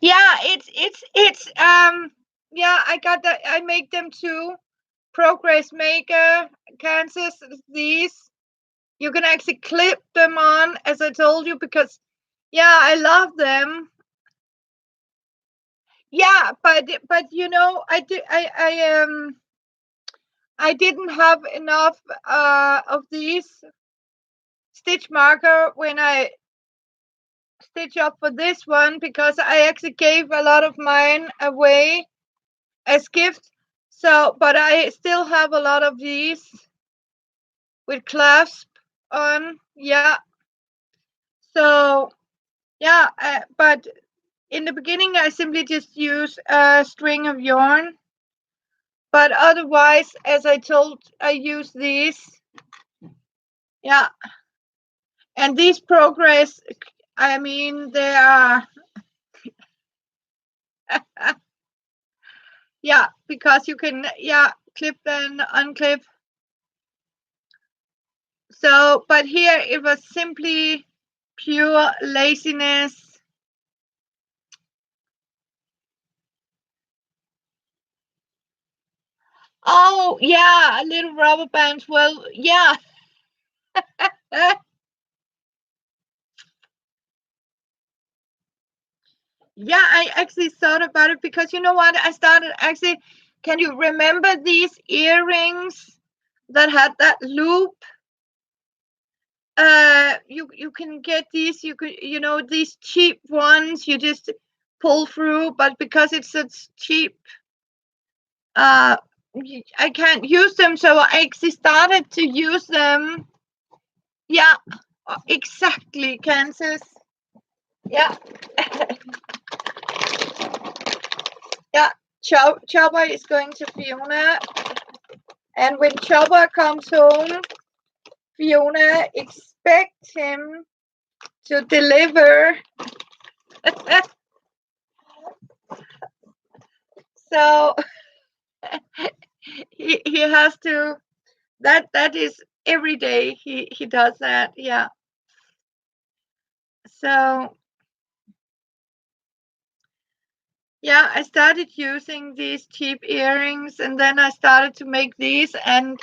Speaker 1: yeah, it's yeah, I got that. I make them too. Progress Maker, Kansas. These you can actually clip them on, as I told you, because yeah, I love them. Yeah, but you know, I didn't have enough of these stitch marker when I stitch up for this one, because I actually gave a lot of mine away as gift. So, but I still have a lot of these with clasp on. Yeah. So yeah, but in the beginning I simply just use a string of yarn. But otherwise, as I told, I use these. Yeah. And these progress, I mean, they are, yeah, because you can, yeah, clip and unclip. So, but here it was simply pure laziness. Oh, yeah, a little rubber bands. Well, yeah. Yeah, I actually thought about it, because you know what? I started actually. Can you remember these earrings that had that loop? You can get these. You could, you know, these cheap ones. You just pull through, but because it's such cheap, uh, I can't use them. So I actually started to use them. Yeah, exactly, Kansas. Yeah, yeah. Chopper is going to Fiona, and when Chopper comes home, Fiona expects him to deliver. So he has to. That is every day he does that. Yeah. So yeah, I started using these cheap earrings, and then I started to make these, and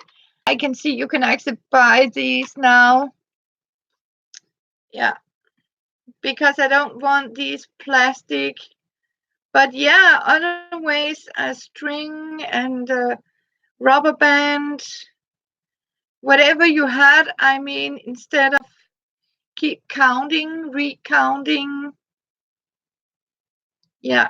Speaker 1: I can see you can actually buy these now. Yeah, because I don't want these plastic. But yeah, other ways, a string and a rubber band, whatever you had. I mean, instead of keep counting, recounting. Yeah,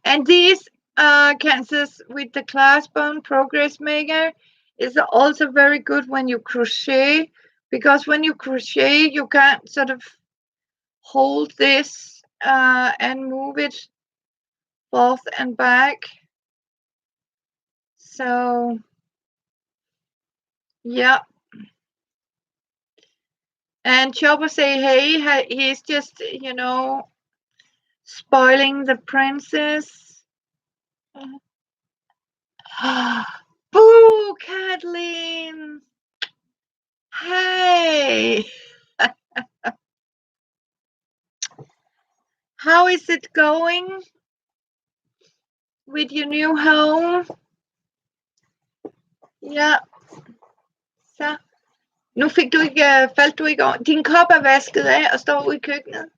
Speaker 1: and these Kansas with the clasp on progress maker is also very good when you crochet, because when you crochet you can sort of hold this and move it forth and back. So yeah, and Chopper say, hey, he's just, you know, spoiling the princess. Boo, Kathleen. Hey, how is it going with your new home? Ja, så. Nu fik du ikke, faldt du ikke over. Din kop er vasket af og står ude i køkkenet.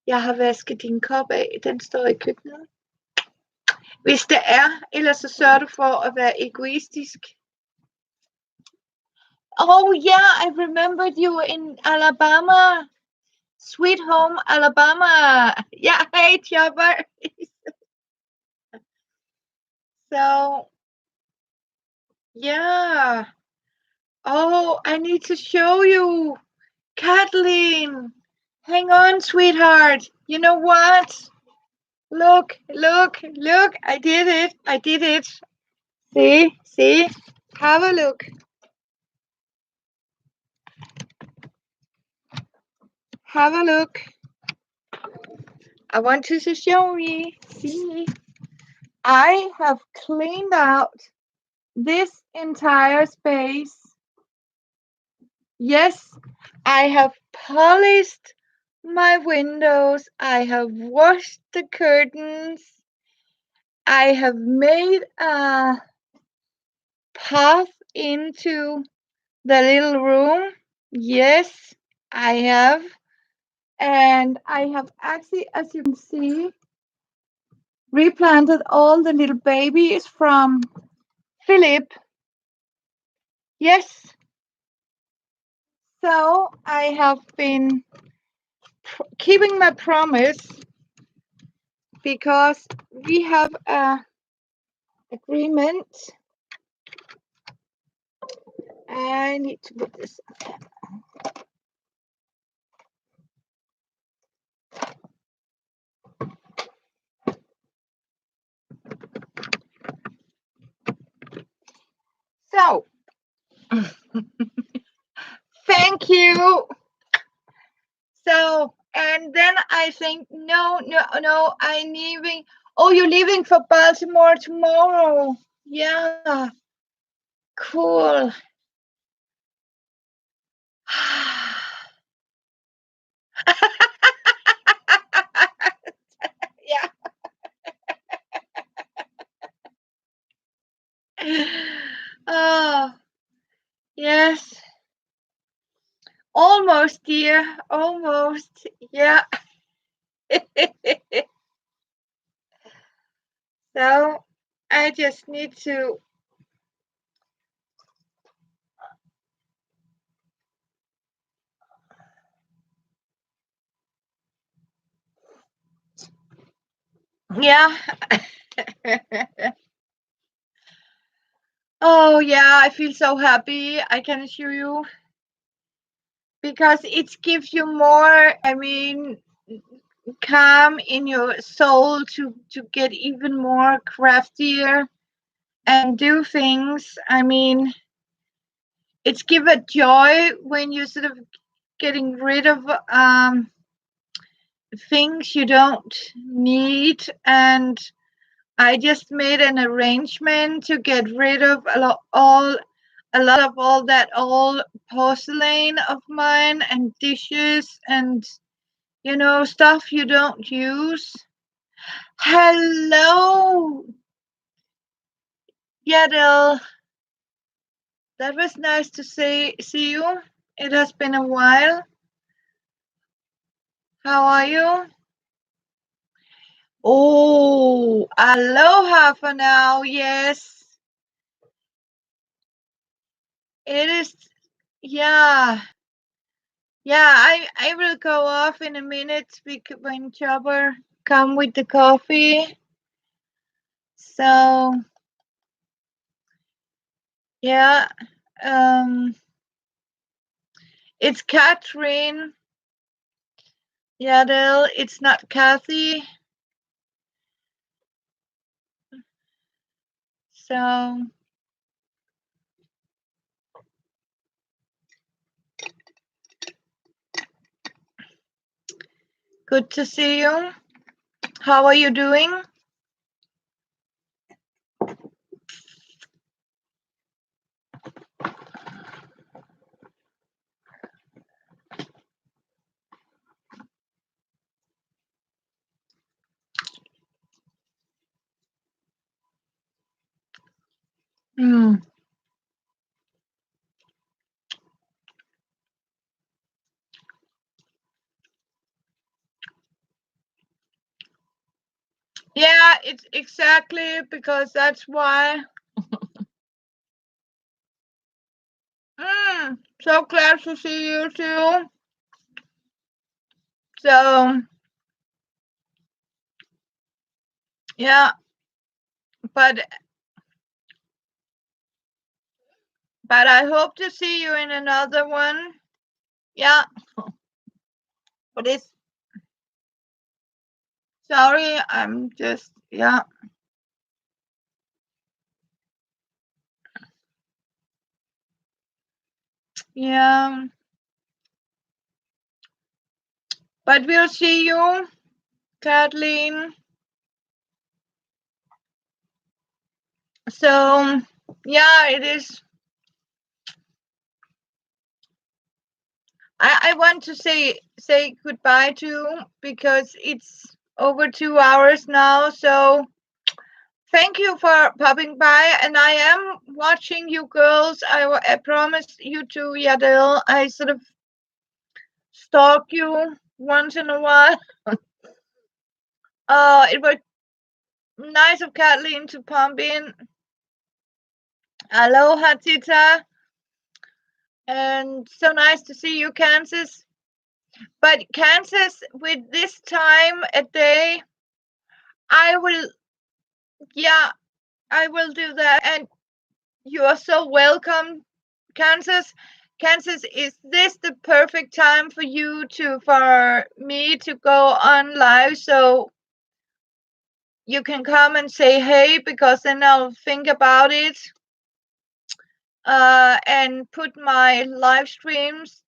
Speaker 1: Jeg har vasket din kop af, den står i køkkenet. Hvis det er, ellers så sørger du for at være egoistisk. Oh yeah, I remembered you in Alabama. Sweet home Alabama. Yeah, hey Chopper. So yeah. Oh, I need to show you. Kathleen, hang on, sweetheart. You know what? Look, look, look. I did it. I did it. See, see. Have a look. Have a look. I want to show you. See, I have cleaned out this entire space. Yes, I have polished my windows. I have washed the curtains. I have made a path into the little room. Yes, I have. And I have actually, as you can see, replanted all the little babies from Philip. Yes. So I have been keeping my promise because we have a agreement. I need to put this. So thank you. So and then I think no, I'm leaving. Oh, you're leaving for Baltimore tomorrow. Yeah. Cool. Yeah. Oh, yes. Almost, dear. Almost. Yeah. So I just need to. Yeah. Oh, yeah. I feel so happy. I can assure you. Because it gives you more, I mean, calm in your soul to get even more craftier and do things. I mean, it's give a joy when you're sort of getting rid of things you don't need. And I just made an arrangement to get rid of a lot of all that old porcelain of mine and dishes and stuff you don't use. Hello, Yaddle. That was nice to see you. It has been a while. How are you? Oh, aloha for now. Yes, it is. Yeah, yeah. I will go off in a minute when Chopper come with the coffee. So yeah, um, it's Catherine. Yaddle. It's not Kathy. So good to see you. How are you doing? Mm. Yeah, it's exactly because that's why. So glad to see you too. So yeah, but I hope to see you in another one. Yeah, but it's sorry, I'm just yeah. But we'll see you, Kathleen. So, yeah, it is. I want to say goodbye to, because it's over 2 hours now. So thank you for popping by, and I am watching you girls. I promised you to Yadel. I sort of stalk you once in a while. It was nice of Kathleen to pump in. Aloha, Tita. And so nice to see you, Kansas. But Kansas, with this time a day, I will, yeah, I will do that. And you are so welcome, Kansas. Kansas, is this the perfect time for me to go on live so you can come and say hey, because then I'll think about it and put my live streams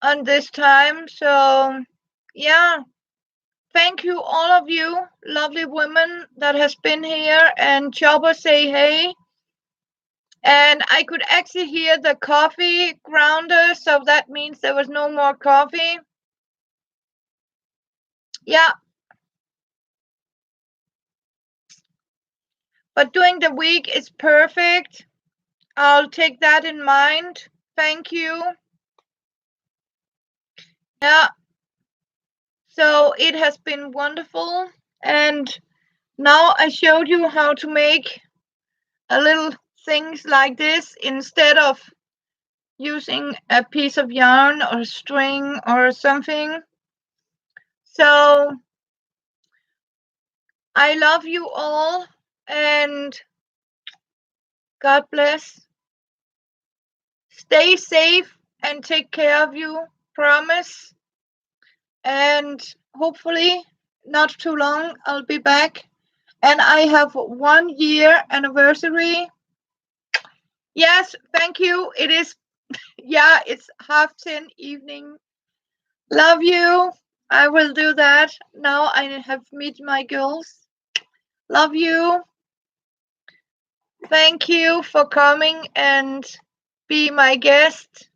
Speaker 1: on this time. So yeah, thank you all of you lovely women that has been here, and Chopper say hey. And I could actually hear the coffee grounder, so that means there was no more coffee. Yeah. But during the week is perfect. I'll take that in mind. Thank you. Yeah. So it has been wonderful. And now I showed you how to make a little things like this instead of using a piece of yarn or string or something. So I love you all, and God bless. Stay safe and take care of you, promise. And hopefully, not too long, I'll be back. And I have 1 year anniversary. Yes, thank you. It is, yeah, it's 10:30 evening. Love you. I will do that. Now I have met my girls. Love you. Thank you for coming and be my guest.